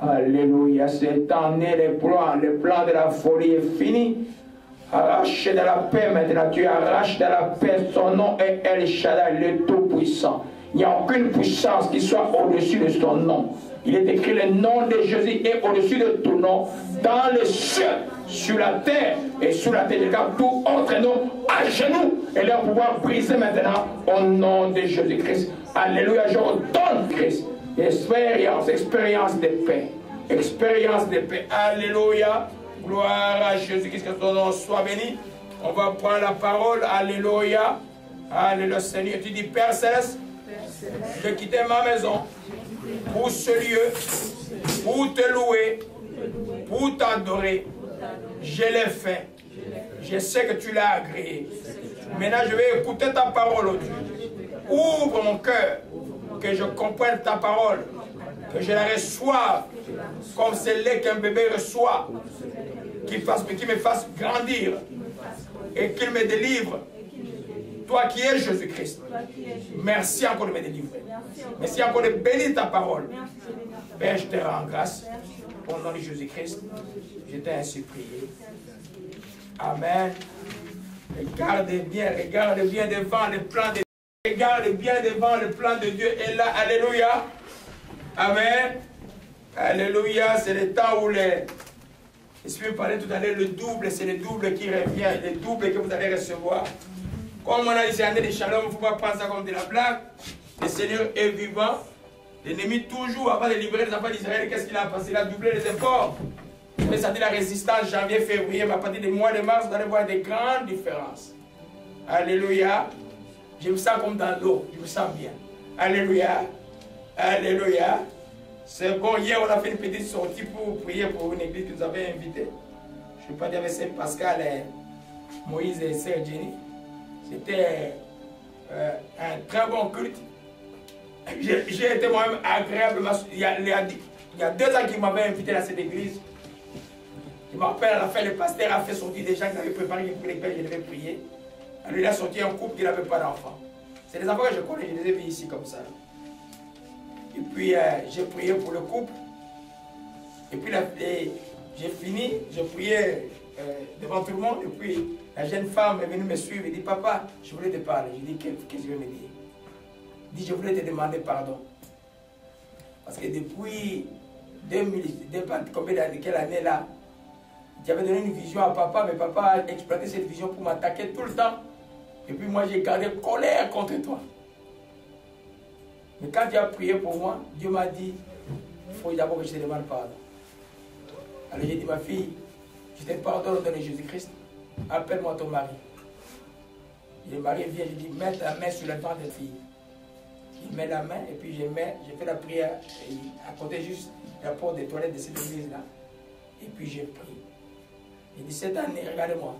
Alléluia. Cette année, les plans de la folie est fini. Arrache de la paix maintenant. Tu arraches de la paix. Son nom est El Shaddai, le Tout-Puissant. Il n'y a aucune puissance qui soit au-dessus de son nom. Il est écrit le nom de Jésus est au-dessus de tout nom, dans les cieux, sur la terre et sous la terre. Car tout autre nom à genoux et leur pouvoir briser maintenant au nom de Jésus-Christ. Alléluia, je redonne Christ. Expérience de paix. Expérience de paix. Alléluia. Gloire à Jésus-Christ, que ton nom soit béni. On va prendre la parole. Alléluia. Alléluia, Seigneur. Tu dis, Père Céleste, je quittais ma maison pour ce lieu, pour te louer, pour t'adorer. Je l'ai fait. Je sais que tu l'as agréé. Maintenant, je vais écouter ta parole, oh Dieu. Ouvre mon cœur, que je comprenne ta parole, que je la reçoive comme c'est lait qu'un bébé reçoit, qu'il me fasse grandir et qu'il me délivre. Toi qui es Jésus-Christ, merci encore de me délivrer. Merci encore de bénir ta parole. Père, je te rends grâce. Au nom de Jésus-Christ, je t'ai ainsi prié. Amen. Regarde bien devant le plan de Dieu. Regarde bien devant le plan de Dieu. Et là, alléluia. Amen. Alléluia. C'est le temps où l'Esprit me parlait tout à l'heure, le double, c'est le double qui revient, le double que vous allez recevoir. Comme on a dit, c'est année de shalom, il ne faut pas prendre ça comme de la blague. Le Seigneur est vivant. L'ennemi, toujours, avant de libérer les enfants d'Israël, qu'est-ce qu'il a passé? Il a doublé les efforts. Mais ça dit la résistance, janvier, février, mais à partir du mois de mars, vous allez voir des grandes différences. Alléluia. Je me sens comme dans l'eau, je me sens bien. Alléluia. Alléluia. C'est bon, hier on a fait une petite sortie pour prier pour une église qui nous avait invité. Je ne vais pas dire avec Saint Pascal, Moïse et Sœur Jenny. C'était un très bon culte. J'ai été moi-même agréablement. Il y a 2 ans qu'il m'avait invité à cette église. Je me rappelle, à la fin, le pasteur a fait sortir des gens qui avaient préparé pour lesquels je devais prier. Alors, il a sorti un couple qui n'avait pas d'enfant. C'est des enfants que je connais, je les ai vus ici comme ça. Et puis, j'ai prié pour le couple. Et puis, j'ai fini, j'ai prié devant tout le monde. Et puis, la jeune femme est venue me suivre et dit, papa, je voulais te parler. Je dis, qu'est-ce que je vais me dire? Il dit, je voulais te demander pardon. Parce que depuis 2000, quelle année là, j'avais donné une vision à papa, mais papa a exploité cette vision pour m'attaquer tout le temps. Et puis moi, j'ai gardé colère contre toi. Mais quand tu as prié pour moi, Dieu m'a dit, il faut d'abord que je te demande pardon. Alors j'ai dit, ma fille, je te pardonne au nom de Jésus-Christ. Appelle-moi ton mari. Et le mari vient, je dis, mets ta main sur le ventre de fille. Il met la main et puis je fais la prière à côté juste de la porte des toilettes de cette église-là. Et puis j'ai prié. Il dit, cette année, regardez-moi,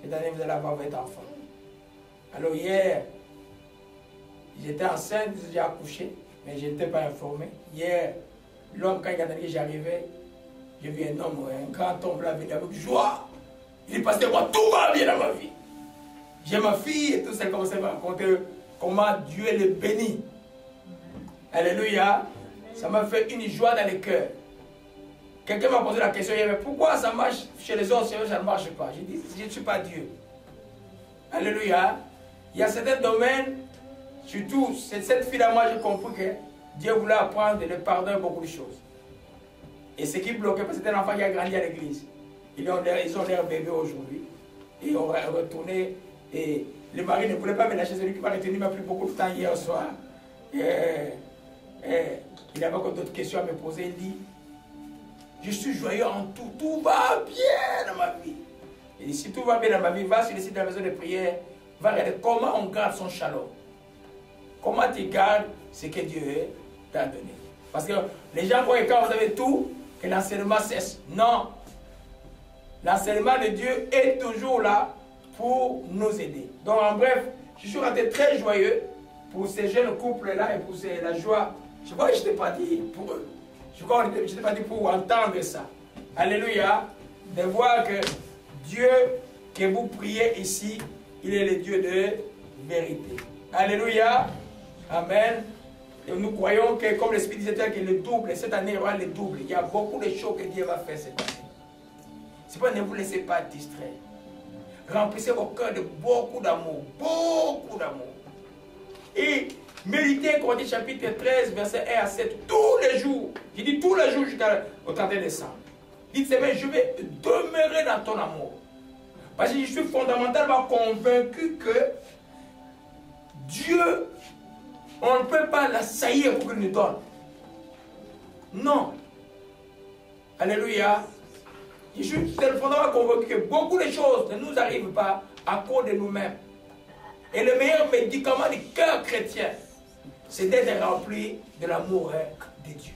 cette année vous allez avoir 20 enfants. Alors hier, j'étais enceinte, j'ai accouché, mais je n'étais pas informé. Hier, l'homme, quand il a dit que j'arrivais, j'ai vu un homme, un grand homme là, venir avec joie. Il dit, pasteur, moi, tout va bien dans ma vie. J'ai ma fille et tout ça, commence à me raconter comment Dieu le bénit. Alléluia. Ça m'a fait une joie dans le cœur. Quelqu'un m'a posé la question hier, pourquoi ça marche chez les autres, ça ne marche pas? J'ai dit, je ne suis pas Dieu. Alléluia. Il y a certains domaines, surtout, cette fille-là, moi j'ai compris que Dieu voulait apprendre le pardon et beaucoup de choses. Et ce qui bloquait, parce que c'était un enfant qui a grandi à l'église. Ils ont l'air bébé aujourd'hui. Et on va retourner. Et le mari ne voulait pas me lâcher, celui qui m'a retenu, il m'a pris beaucoup de temps hier soir. Il avait encore d'autres questions à me poser. Il dit, je suis joyeux en tout, tout va bien dans ma vie. Il dit, si tout va bien dans ma vie, va sur le site de la maison de prière, va regarder comment on garde son shalom. Comment tu gardes ce que Dieu t'a donné. Parce que les gens croient que quand vous avez tout, que l'enseignement cesse. Non. L'enseignement de Dieu est toujours là pour nous aider. Donc en bref, je suis rentré très joyeux pour ces jeunes couples-là et pour la joie. Je crois que je ne t'ai pas dit pour eux. Je crois que je ne t'ai pas dit pour entendre ça. Alléluia. De voir que Dieu que vous priez ici, il est le Dieu de vérité. Alléluia. Amen. Et nous croyons que, comme l'Esprit disait, que le double, cette année, il y aura le double. Il y a beaucoup de choses que Dieu va faire cette année. C'est pas, ne vous laissez pas distraire. Remplissez vos cœurs de beaucoup d'amour. Beaucoup d'amour. Et méditez Corinthiens chapitre 13, verset 1 à 7, tous les jours. Je dis tous les jours jusqu'au 31 décembre. Dites, Seigneur, je vais demeurer dans ton amour. Parce que je suis fondamentalement convaincu que Dieu, on ne peut pas l'assaillir pour qu'il nous donne. Non. Alléluia. Je suis fondamentalement convaincu que beaucoup de choses ne nous arrivent pas à cause de nous-mêmes. Et le meilleur médicament du cœur chrétien, c'est d'être rempli de l'amour de Dieu.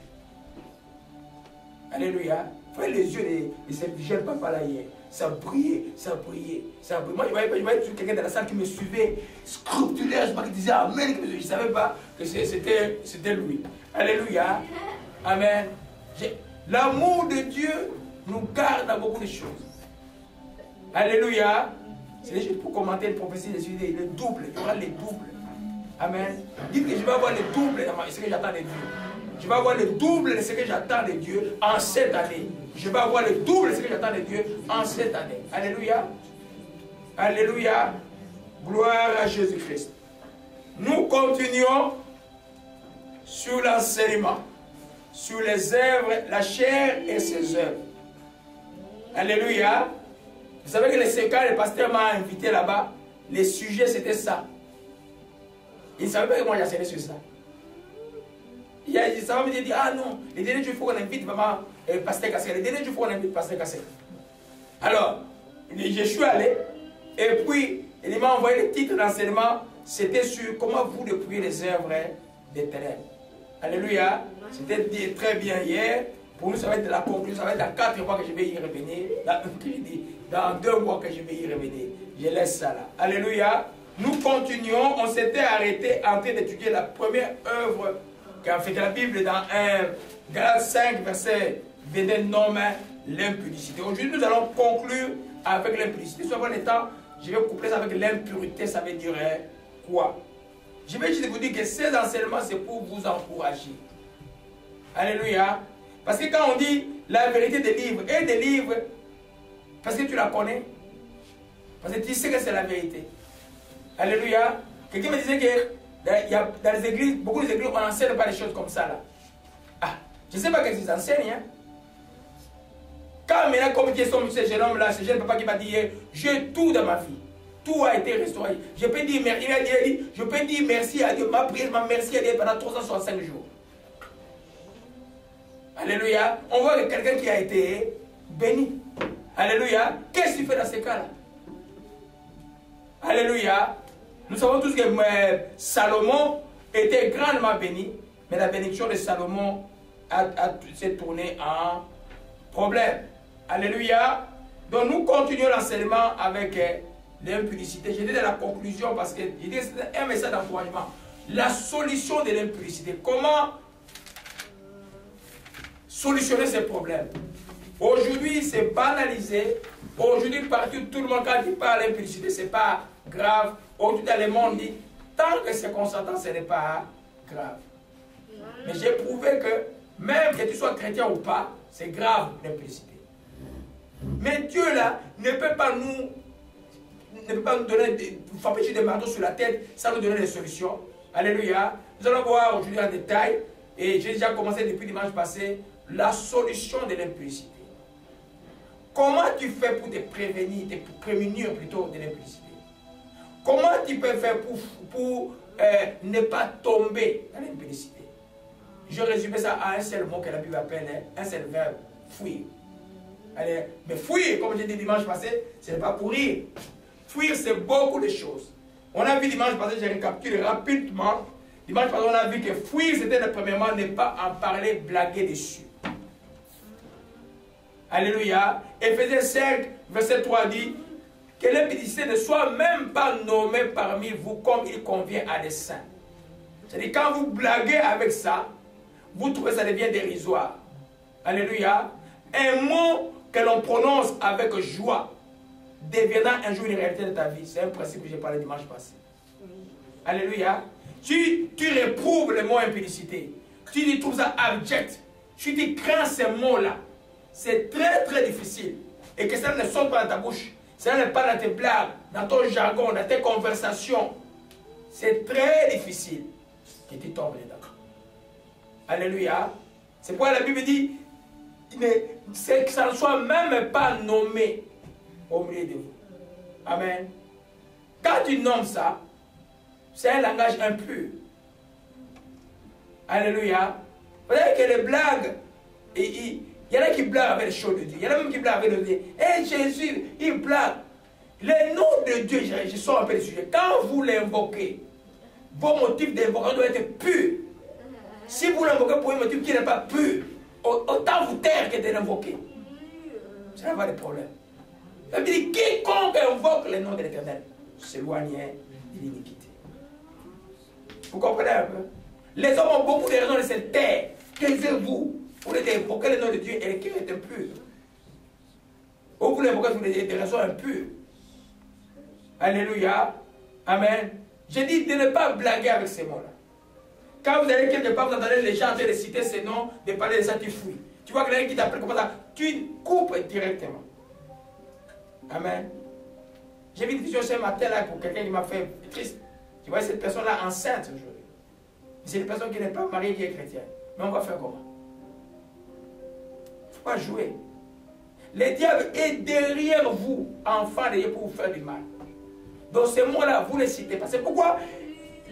Alléluia. Vous voyez les yeux de cette jeune papa là hier. Ça brillait, ça brillait, ça brillait. Moi, je voyais quelqu'un dans la salle qui me suivait, scrupuleusement, qui disait Amen. Je ne savais pas que c'était lui. Alléluia. Amen. L'amour de Dieu nous garde dans beaucoup de choses. Alléluia. C'est juste pour commenter une prophétie de suite, le double. Il y aura les doubles. Amen. Dites que je vais avoir le double de ce que j'attends de Dieu. Je vais avoir le double de ce que j'attends de Dieu en cette année. Je vais avoir le double de ce que j'attends de Dieu en cette année. Alléluia. Alléluia. Gloire à Jésus-Christ. Nous continuons sur l'enseignement, sur les œuvres, la chair et ses œuvres. Alléluia. Vous savez que quand le pasteur m'a invité là-bas, les sujets c'était ça. Il ne savait pas que moi j'enseignais sur ça. Ça m'a dit, ah non, les derniers jours il faut qu'on invite vraiment pasteur Kassel. Les derniers jours il faut qu'on invite pasteur Kassel. Alors, je suis allé, et puis il m'a envoyé le titre d'enseignement, c'était sur comment vous dépouiller les œuvres des ténèbres. Alléluia. C'était très bien hier. Pour nous, ça va être la conclusion, ça va être la 4e fois que je vais y revenir. Dans 2 mois que je vais y revenir. Je laisse ça là. Alléluia. Nous continuons. On s'était arrêté en train d'étudier la première œuvre qu'a fait la Bible dans Galates 5, verset 22, nomme l'impudicité. Aujourd'hui, nous allons conclure avec l'impudicité. Si on a le temps, je vais coupler ça avec l'impurité. Ça veut dire quoi? Je vais juste vous dire que ces enseignements, c'est pour vous encourager. Alléluia. Parce que quand on dit la vérité des livres, et des livres, parce que tu la connais, parce que tu sais que c'est la vérité. Alléluia. Quelqu'un me disait que dans les églises, beaucoup d'églises, on n'enseigne pas les choses comme ça là. Ah, je ne sais pas qu'est-ce qu'ils enseignent. Hein. Quand maintenant, comme dit ce jeune homme là, ce jeune papa qui m'a dit, j'ai tout dans ma vie. Tout a été restauré. Je peux dire, je peux dire merci à Dieu. Ma prière, ma merci à Dieu pendant 365 jours. Alléluia. On voit que quelqu'un qui a été béni. Alléluia. Qu'est-ce qu'il fait dans ces cas-là? Alléluia. Nous savons tous que Salomon était grandement béni, mais la bénédiction de Salomon s'est tournée en problème. Alléluia. Donc nous continuons l'enseignement avec l'impudicité. J'étais dans la conclusion parce que c'était un message d'encouragement. La solution de l'impudicité. Comment solutionner ces problèmes? Aujourd'hui, c'est banalisé. Aujourd'hui, partout, tout le monde, quand il parle d'impudicité, ce n'est pas grave. Aujourd'hui, dans le monde, dit, tant que c'est consentant, ce n'est pas grave. Mais j'ai prouvé que, même que tu sois chrétien ou pas, c'est grave l'impudicité. Mais Dieu, là, ne peut pas nous donner, fabriquer des marteaux sur la tête sans nous donner des solutions. Alléluia. Nous allons voir aujourd'hui en détail, et j'ai déjà commencé depuis dimanche passé, la solution de l'impudicité. Comment tu fais pour te prémunir plutôt de l'impudicité? Comment tu peux faire pour ne pas tomber dans l'impudicité? Je résume ça à un seul mot que la Bible appelle, un seul verbe, fuir. Allez, mais fuir, comme j'ai dit dimanche passé, ce n'est pas pour rire. Fuir, c'est beaucoup de choses. On a vu dimanche passé, j'ai récapitulé rapidement. Dimanche passé, on a vu que fuir, c'était premièrement ne pas en parler, blaguer dessus. Alléluia. Éphésiens 5, verset 3 dit que l'impudicité ne soit même pas nommée parmi vous comme il convient à des saints. C'est-à-dire quand vous blaguez avec ça, vous trouvez que ça devient dérisoire. Alléluia. Un mot que l'on prononce avec joie deviendra un jour une réalité de ta vie. C'est un principe que j'ai parlé dimanche passé. Alléluia. tu réprouves le mot impudicité, tu trouves ça abject, tu crains ces mots-là, c'est très très difficile. Et que ça ne sorte pas dans ta bouche, ça n'est pas dans tes blagues, dans ton jargon, dans tes conversations. C'est très difficile que tu tombes dedans. Alléluia. C'est pourquoi la Bible dit c'est que ça ne soit même pas nommé au milieu de vous. Amen. Quand tu nommes ça, c'est un langage impur. Alléluia. Vous savez que les blagues, il y en a qui blaguent avec les choses de Dieu. Il y en a même qui blaguent avec le Dieu. Et Jésus, il blague. Les noms de Dieu, je sors un peu du sujet. Quand vous l'invoquez, vos motifs d'invocation doivent être purs. Si vous l'invoquez pour un motif qui n'est pas pur, autant vous taire que de l'invoquer. Ça n'a pas de problème. Ça veut dire quiconque invoque le nom de l'Éternel s'éloigne de l'iniquité. Vous comprenez un peu? Les hommes ont beaucoup de raisons de se taire. Taisez-vous pour invoquer le nom de Dieu et le cœur est impur. Ou vous l'invoquez pour des raisons impures. Alléluia. Amen. J'ai dit de ne pas blaguer avec ces mots-là. Quand vous allez quelque part, vous entendez les gens en train de citer ces noms, de parler de ça, tu fouilles. Tu vois quelqu'un qui t'appelle comme ça, tu coupes directement. Amen. J'ai vu une vision ce matin là pour quelqu'un qui m'a fait triste. Tu vois cette personne-là enceinte aujourd'hui. C'est une personne qui n'est pas mariée, qui est chrétienne. Mais on va faire comment? Il ne faut pas jouer. Le diable est derrière vous, enfants de Dieu, pour vous faire du mal. Donc ces mots-là, vous les citez pas. C'est pourquoi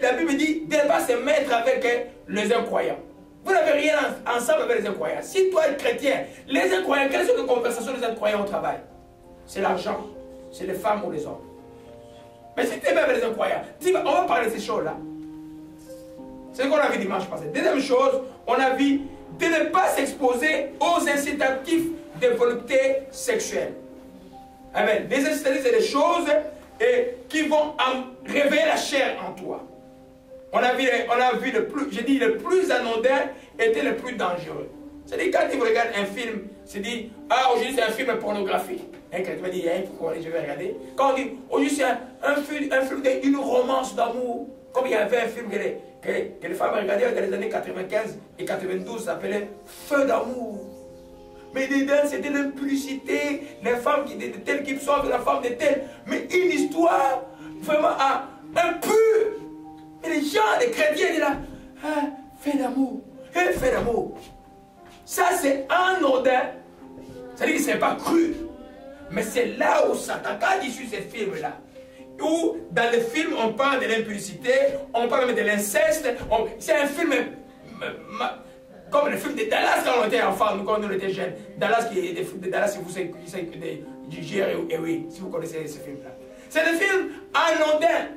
la Bible dit de ne pas se mettre avec les incroyants. Vous n'avez rien ensemble avec les incroyants. Si toi es chrétien, les incroyants, quelles sont les conversations des incroyants au travail? C'est l'argent, c'est les femmes ou les hommes. Mais si tu es même avec les incroyants, on va parler de ces choses-là. C'est ce qu'on a vu dimanche passé. Deuxième chose, on a vu de ne pas s'exposer aux incitatifs de volupté sexuelle. Amen. Les incitatifs, c'est des choses qui vont réveiller la chair en toi. On a vu le plus, j'ai dit le plus anodin était le plus dangereux. C'est-à-dire quand tu regardes un film, tu dis, ah aujourd'hui c'est un film pornographique. Un chrétien va dire, pourquoi je vais regarder. Quand on dit, aujourd'hui c'est un film d'une romance d'amour, comme il y avait un film que les femmes regardaient dans les années 95 et 92, ça s'appelait Feu d'amour. Mais dedans c'était l'impudicité, les femmes de telle qui sont de la femme de telle, mais une histoire vraiment impure. Et les gens, les chrétiens, disent là, ah, fais d'amour, fais d'amour. Ça, c'est anodin. C'est-à-dire que ce n'est pas cru. Mais c'est là où Satan, quand il suit ces films-là, où dans les films, on parle de l'impudicité, on parle même de l'inceste. C'est un film comme le film de Dallas quand on était enfant, quand on était jeunes. Dallas, qui est des films de Dallas, si vous savez, du Jerry, si vous connaissez ce film-là. C'est des films anodins.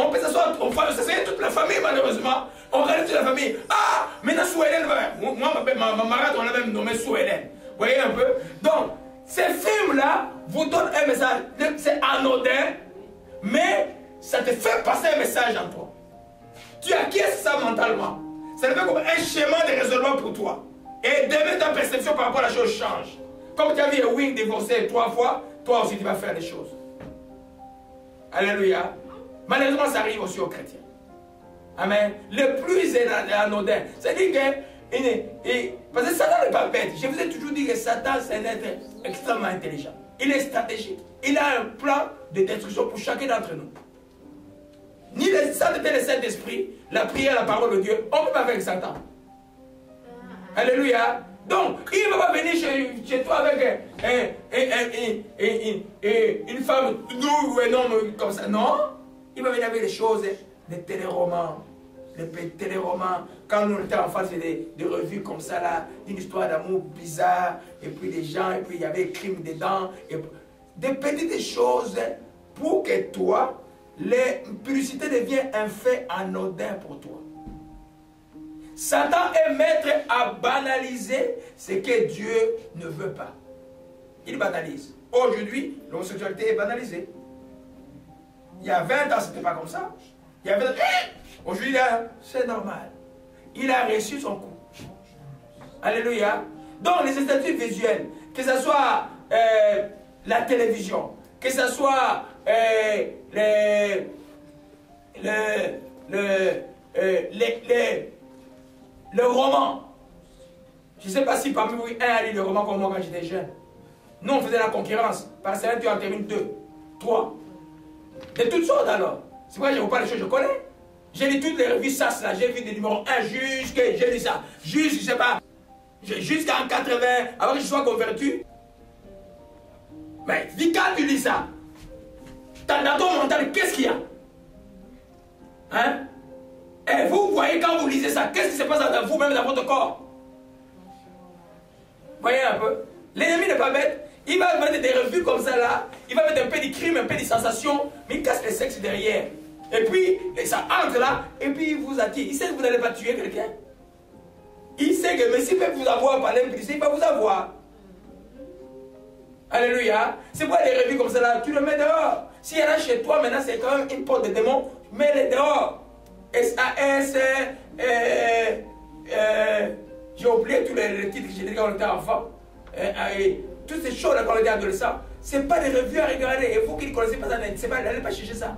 On peut s'asseoir, on va s'asseoir toute la famille, malheureusement. On regarde toute la famille. Ah, maintenant Sue Hélène, moi, ma marade, on l'a même nommé Sue Hélène. Vous voyez un peu? Donc, ces films-là vous donnent un message. C'est anodin, mais ça te fait passer un message en toi. Tu acquiesces ça mentalement. Ça devient comme un schéma de raisonnement pour toi. Et demain, ta perception par rapport à la chose change. Comme tu as vu Wing divorcé 3 fois, toi aussi tu vas faire des choses. Alléluia. Malheureusement, ça arrive aussi aux chrétiens. Amen. Le plus anodin. C'est-à-dire que, parce que Satan n'est pas bête. Je vous ai toujours dit que Satan, c'est un être extrêmement intelligent. Il est stratégique. Il a un plan de destruction pour chacun d'entre nous. Ni le Saint-Esprit, la prière, la parole de Dieu, on ne peut pas faire Satan. Alléluia. Donc, il ne va pas venir chez toi avec une femme ou un homme comme ça. Non. Il va venir avec des choses, des téléromans. Les téléromans, quand nous étions enfants, c'était des revues comme ça, là, une histoire d'amour bizarre, et puis des gens, et puis il y avait crime dedans, et des petites choses pour que toi, l'impudicité devienne un fait anodin pour toi. Satan est maître à banaliser ce que Dieu ne veut pas. Il banalise. Aujourd'hui, l'homosexualité est banalisée. Il y a 20 ans, ce n'était pas comme ça. Il y a 20 ans, aujourd'hui, c'est normal. Il a reçu son coup. Alléluia. Donc, les statuts visuels, que ce soit la télévision, que ce soit le roman. Je ne sais pas si parmi vous, un a lu le roman comme moi quand j'étais jeune. Nous, on faisait la concurrence. Par semaine, tu en termines 2, 3. De toutes sortes alors. C'est pourquoi je ne vous parle des choses que je connais. J'ai lu toutes les revues SAS là. J'ai vu des numéros 1 jusqu'à, j'ai lu ça. Je ne sais pas, jusqu'en 80, avant que je sois converti. Mais quand tu lis ça, dans ton mental, qu'est-ce qu'il y a? Hein? Et vous voyez quand vous lisez ça, qu'est-ce qui se passe dans vous-même, dans votre corps? Voyez un peu. L'ennemi n'est pas bête. Il va mettre des revues comme ça là. Il va mettre un peu de crime, un peu de sensation. Mais il casse le sexe derrière. Et puis, ça entre là. Et puis, il vous attire. Il sait que vous n'allez pas tuer quelqu'un. Il sait que, mais s'il peut vous avoir par l'implicité, il va vous avoir. Alléluia. C'est pourquoi les revues comme ça là, tu le mets dehors. S'il y en a chez toi, maintenant c'est quand même une porte de démon. Mets-les dehors. SAS, j'ai oublié tous les titres que j'ai dit quand on était enfant. Toutes ces choses-là quand on était adolescent. Ce n'est pas des revues à regarder. Et vous qui ne connaissez pas ça, n'allez pas chercher ça.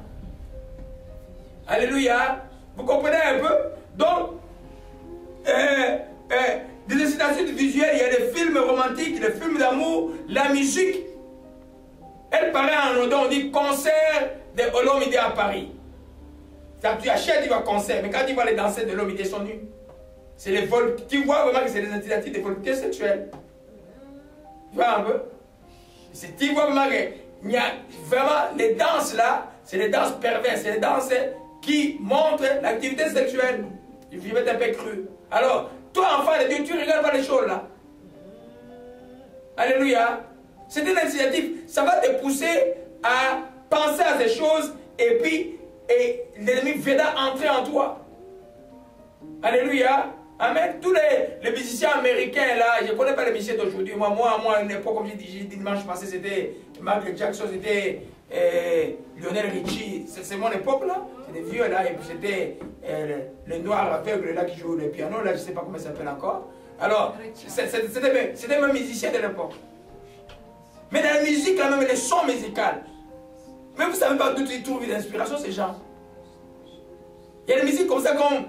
Alléluia. Vous comprenez un peu? Donc, des incitations visuelles, il y a des films romantiques, des films d'amour, la musique. Elle paraît en odeur, on dit concert de Olomide à Paris. Tu achètes, tu vas concert, mais quand tu vois les danseurs de l'Olomide, ils sont nus. C'est les vols. Tu vois vraiment que c'est des incitatifs de volupté sexuelle. Tu vois un peu? Tu vois vraiment qu'il y a vraiment les danses là, c'est des danses perverses, c'est des danses qui montrent l'activité sexuelle. Il faut être un peu cru. Alors, toi, enfant de Dieu, tu ne regardes pas les choses là. Alléluia. C'est une initiative. Ça va te pousser à penser à ces choses et puis l'ennemi viendra entrer en toi. Alléluia. Amen. Tous les musiciens américains là, je ne connais pas les musiciens d'aujourd'hui. Moi, à une époque, comme j'ai dit dimanche passé, c'était Michael Jackson, c'était Lionel Richie. C'est mon époque là. C'est des vieux là. Et puis c'était le noir aveugle là qui joue le piano là. Je ne sais pas comment il s'appelle encore. Alors, c'était mes musiciens de l'époque. Mais dans la musique, là même, les sons musicaux. Mais vous ne savez pas d'où ils trouvent l'inspiration, ces gens. Il y a des musiques comme ça, comme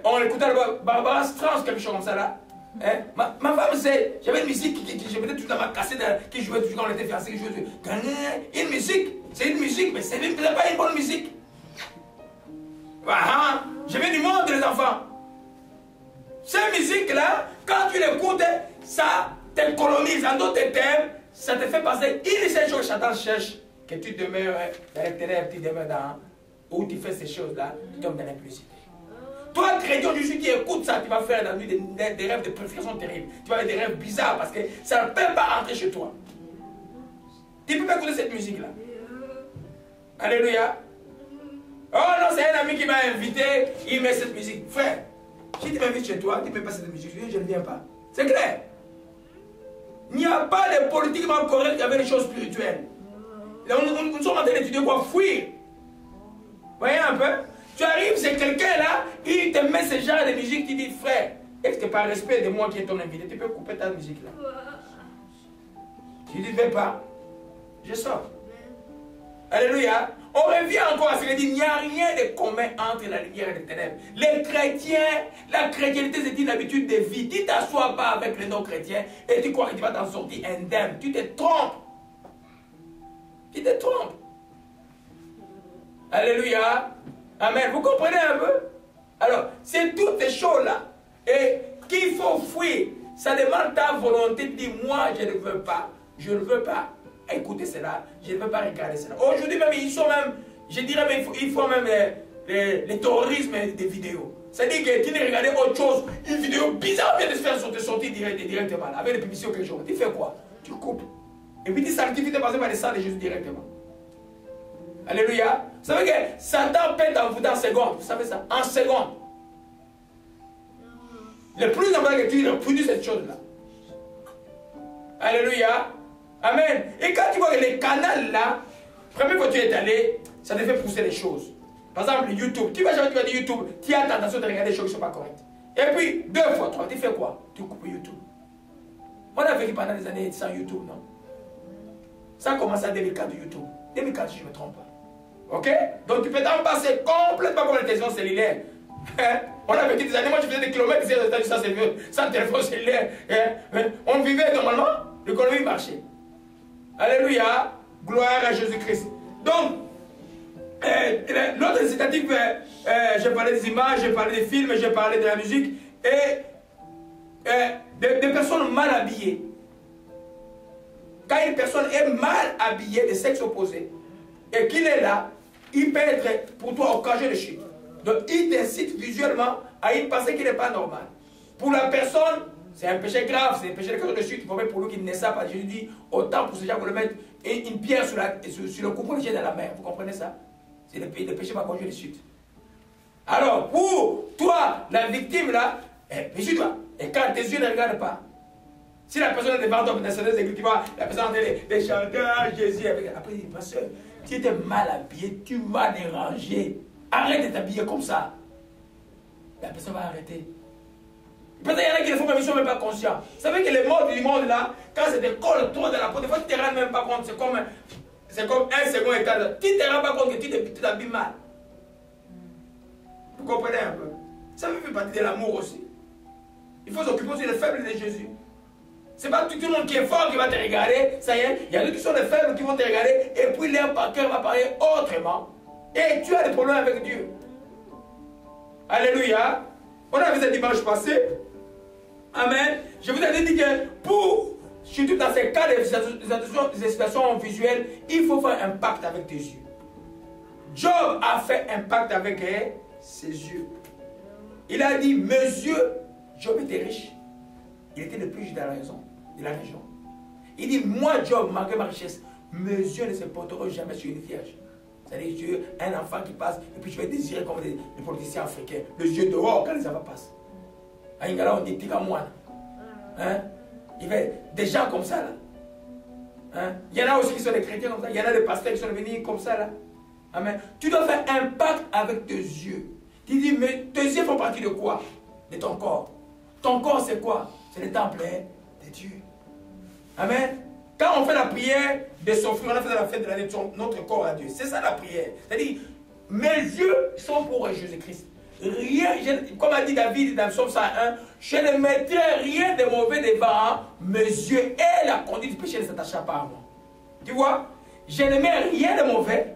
on écoutait Barbara Streisand, quelque chose comme ça là. Hein? Ma femme, c'est. J'avais une musique que je mettais tout dans ma cassette, qui jouait toujours quand on était fiancés. Une musique, c'est une musique, mais ce n'est pas une bonne musique. Ah, je viens du monde, les enfants. Cette musique-là, quand tu l'écoutes, ça te colonise en d'autres termes. Ça te fait passer une seule chose que Satan cherche, que tu demeures dans les ténèbres, tu demeures dans où tu fais ces choses-là, tu tombes dans l'impudicité. Toi, chrétien, je suis qui écoute ça, tu vas faire dans la nuit des rêves de préfiguration terribles. Tu vas avoir des rêves bizarres parce que ça ne peut pas entrer chez toi. Tu ne peux pas écouter cette musique-là. Alléluia. Oh non, c'est un ami qui m'a invité, il met cette musique. Frère, si tu m'invites chez toi, tu ne mets pas cette musique, je ne viens pas. C'est clair. Il n'y a pas de politiquement correct avec les choses spirituelles. Nous sommes en train d'étudier quoi? Fuir. Voyez un peu? Tu arrives, c'est quelqu'un là, il te met ce genre de musique, tu dis, frère, est-ce que par respect de moi qui est ton invité, tu peux couper ta musique là? Tu dis, ne vais pas. Je sors. Alléluia. On revient encore à ce qu'il dit, il n'y a rien de commun entre la lumière et les ténèbres. Les chrétiens, la chrétienté c'est une habitude de vie. Tu ne t'assois pas avec les non-chrétiens et tu crois que tu vas t'en sortir indemne. Tu te trompes. Tu te trompes. Alléluia. Amen. Vous comprenez un peu? Alors, c'est toutes ces choses-là. Et qu'il faut fuir. Ça demande ta volonté de dire, moi, je ne veux pas. Je ne veux pas écouter cela. Je ne veux pas regarder cela. Aujourd'hui même, ils sont même, je dirais même, ils font même les terrorismes des vidéos. C'est-à-dire que tu ne regardais autre chose, une vidéo bizarre vient de se faire sortir directement, avec des publicités ou quelque chose. Tu fais quoi? Tu coupes. Et puis tu sanctifies tes pensées par les sangs de Jésus directement. Alléluia. Vous savez que Satan pète en vous en seconde. Vous savez ça? En seconde. Le plus important que tu reproduis cette chose-là. Alléluia. Amen. Et quand tu vois que les canaux là, première fois que tu es allé, ça te fait pousser les choses. Par exemple, YouTube. Tu vas jamais dire YouTube, tu as tentation de regarder des choses qui ne sont pas correctes. Et puis, 2 fois, 3, tu fais quoi? Tu coupes YouTube. On a vécu pendant des années sans YouTube, non? Ça a commencé en 2004 YouTube. 2004, si je ne me trompe pas. Ok? Donc tu peux t'en passer complètement comme la télévision cellulaire. Hein? On a vécu des années, moi je faisais des kilomètres ici aux États-Unis sans téléphone cellulaire. Hein? On vivait normalement, l'économie marchait. Alléluia, gloire à Jésus-Christ. Donc, l'autre incitatif, j'ai parlé des images, j'ai parlé des films, j'ai parlé de la musique, et des personnes mal habillées. Quand une personne est mal habillée, de sexe opposé, et qu'il est là, il peut être pour toi occasion de chute. Donc il t'incite visuellement à une pensée qui n'est pas normale. Pour la personne, c'est un péché grave, c'est un péché de chute. Il faut même pour lui qu'il ne sait pas. Jésus dit, autant pour ce genre, vous le mettre une pierre sur le coupon de dans la mer. Vous comprenez ça? C'est le péché va conduire de chute. Alors, pour toi, la victime là, méfie-toi. Et quand tes yeux ne regardent pas, si la personne est devant toi, dans certaines églises, tu vois, la personne entend des chanteurs, Jésus, après il dit, ma soeur, tu étais mal habillé, tu m'as dérangé. Arrête de t'habiller comme ça. La personne va arrêter. Peut-être qu'il y en a qui le font, mais ils ne sont même pas conscients. Vous savez que les modes du monde là, quand c'est des cols trop de la peau, des fois tu ne te rends même pas compte, c'est comme un second état. Tu ne te rends pas compte que tu t'habilles mal. Vous comprenez un peu? Ça fait partie de l'amour aussi. Il faut s'occuper aussi des faibles de Jésus. Ce n'est pas tout le monde qui est fort qui va te regarder, ça y est. Il y a d'autres qui sont des faibles qui vont te regarder, et puis leur cœur va parler autrement. Et tu as des problèmes avec Dieu. Alléluia. On a vu ça dimanche passé. Amen. Je vous ai dit que pour, surtout dans ces cas de situations visuelles, il faut faire un pacte avec tes yeux. Job a fait un pacte avec ses yeux. Il a dit, mes yeux, Job était riche. Il était le plus riche de la région. Il dit, moi Job, malgré ma richesse, mes yeux ne se porteront jamais sur une vierge. C'est-à-dire, Dieu, un enfant qui passe, et puis je vais désirer comme les politiciens africains, le yeux dehors quand les enfants passent. À Ingala, on dit Tigamoine. Hein? Il y a des gens comme ça, là. Hein? Il y en a aussi qui sont des chrétiens comme ça. Il y en a des pasteurs qui sont venus comme ça, là. Amen. Tu dois faire un pacte avec tes yeux. Tu dis, mais tes yeux font partie de quoi? De ton corps. Ton corps, c'est quoi? C'est le temple de Dieu. Amen. Quand on fait la prière de s'offrir, on a fait la fête de l'année de notre corps à Dieu. C'est ça la prière. C'est-à-dire, mes yeux sont pour Jésus-Christ. Rien, comme a dit David dans Psaume 101, je ne mettrai rien de mauvais devant mes yeux et la conduite du péché ne s'attachera pas à moi. Tu vois? Je ne mets rien de mauvais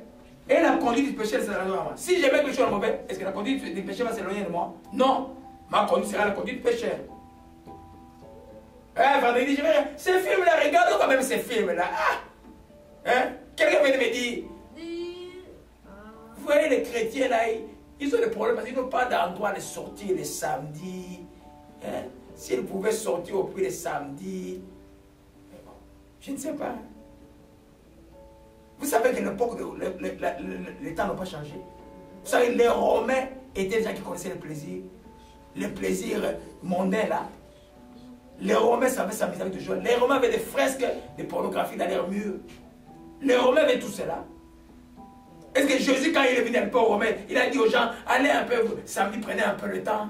et la conduite du péché ne s'attachera pas à moi. Si je mets quelque chose de mauvais, est-ce que la conduite du péché va s'éloigner de moi? Non. Ma conduite sera la conduite du péché. Vendredi, je vais dire, ces films-là, regarde quand même ces films-là. Ah! Hein? Quelqu'un vient de me dire, vous voyez les chrétiens là, ils ont des problèmes parce qu'ils n'ont pas d'endroit de sortir les samedis. Hein? S'ils pouvaient sortir au plus les samedis, bon, je ne sais pas. Vous savez que l'époque, les temps n'ont pas changé. Vous savez, les Romains étaient des gens qui connaissaient le plaisir mondain là. Les Romains savaient s'amuser avec des choses. Les Romains avaient des fresques de pornographie dans leurs murs. Les Romains avaient tout cela. Est-ce que Jésus, quand il est venu un peu aux Romains, il a dit aux gens, allez un peu, samedi, prenez un peu le temps.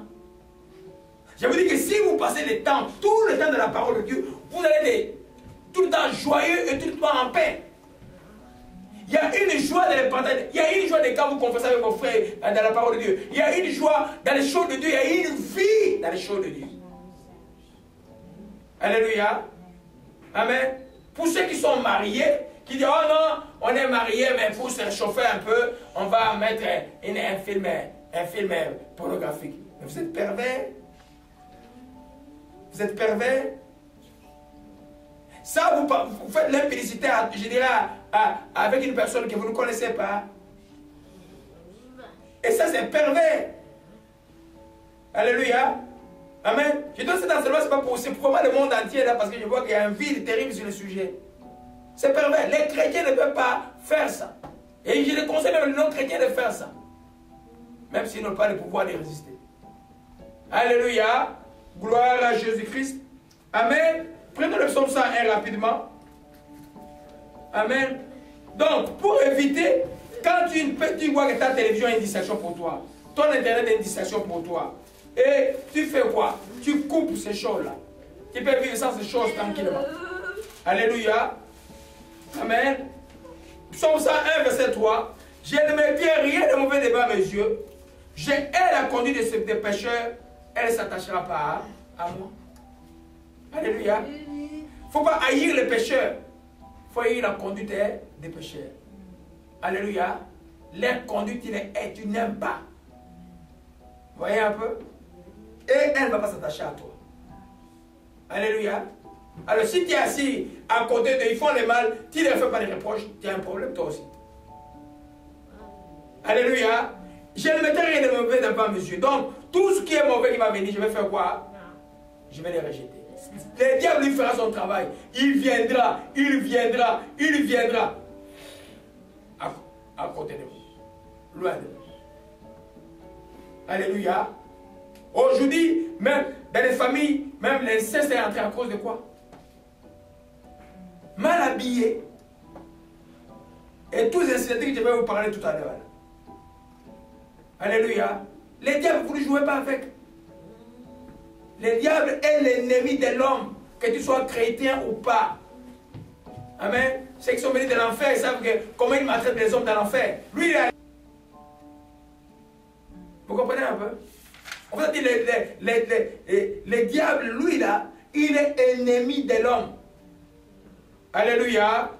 Je vous dis que si vous passez le temps, tout le temps de la parole de Dieu, vous allez être tout le temps joyeux et tout le temps en paix. Il y a une joie de l'impartage. Il y a une joie de quand vous confessez avec vos frères dans la parole de Dieu. Il y a une joie dans les choses de Dieu. Il y a une vie dans les choses de Dieu. Alléluia. Amen. Pour ceux qui sont mariés, qui disent, oh non, on est mariés, mais pour se réchauffer un peu, on va mettre un film pornographique. Mais vous êtes pervers. Vous êtes pervers. Ça, vous faites l'impudicité, je dirais, avec une personne que vous ne connaissez pas. Et ça, c'est pervers. Alléluia. Amen. Je donne cet enseignement, c'est pas pour moi le monde entier là, parce que je vois qu'il y a un vide terrible sur le sujet. C'est pervers. Les chrétiens ne peuvent pas faire ça. Et je les conseille même les non-chrétiens de faire ça. Même s'ils n'ont pas le pouvoir de résister. Alléluia. Gloire à Jésus-Christ. Amen. Prenons le psaume 101 rapidement. Amen. Donc, pour éviter, quand tu vois que ta télévision est une distraction pour toi, ton internet est une distraction pour toi, et tu fais quoi? Tu coupes ces choses-là. Tu peux vivre sans ces choses tranquillement. Alléluia. Amen. Psaume 101, verset 3. Je ne mettrai rien de mauvais devant mes yeux. la conduite des pécheurs, elle ne s'attachera pas à moi. Alléluia. Il ne faut pas haïr les pécheurs. Il faut haïr la conduite des pécheurs. Alléluia. Leur conduite, tu n'aimes pas. Vous voyez un peu? Et elle ne va pas s'attacher à toi. Alléluia. Alors si tu es assis à côté d'eux, ils font le mal, tu ne leur fais pas de reproches, tu as un problème toi aussi. Alléluia. Je ne mettrai rien de mauvais devant mes yeux. Donc, tout ce qui est mauvais qui va venir, je vais faire quoi? Je vais les rejeter. Le diable lui fera son travail. Il viendra, il viendra, il viendra. À côté de vous. Loin de vous. Alléluia. Aujourd'hui, même dans les familles, même l'inceste est entré à cause de quoi? Mal habillé. Et tous les incidents que je vais vous parler tout à l'heure. Alléluia. Les diables, vous ne jouez pas avec. Le diable est l'ennemi de l'homme, que tu sois chrétien ou pas. Amen. Ceux qui sont venus de l'enfer, ils savent comment il maltraite les hommes dans l'enfer. Lui, il a... Vous comprenez un peu? En fait, le diable, lui là, il est ennemi de l'homme. Alléluia.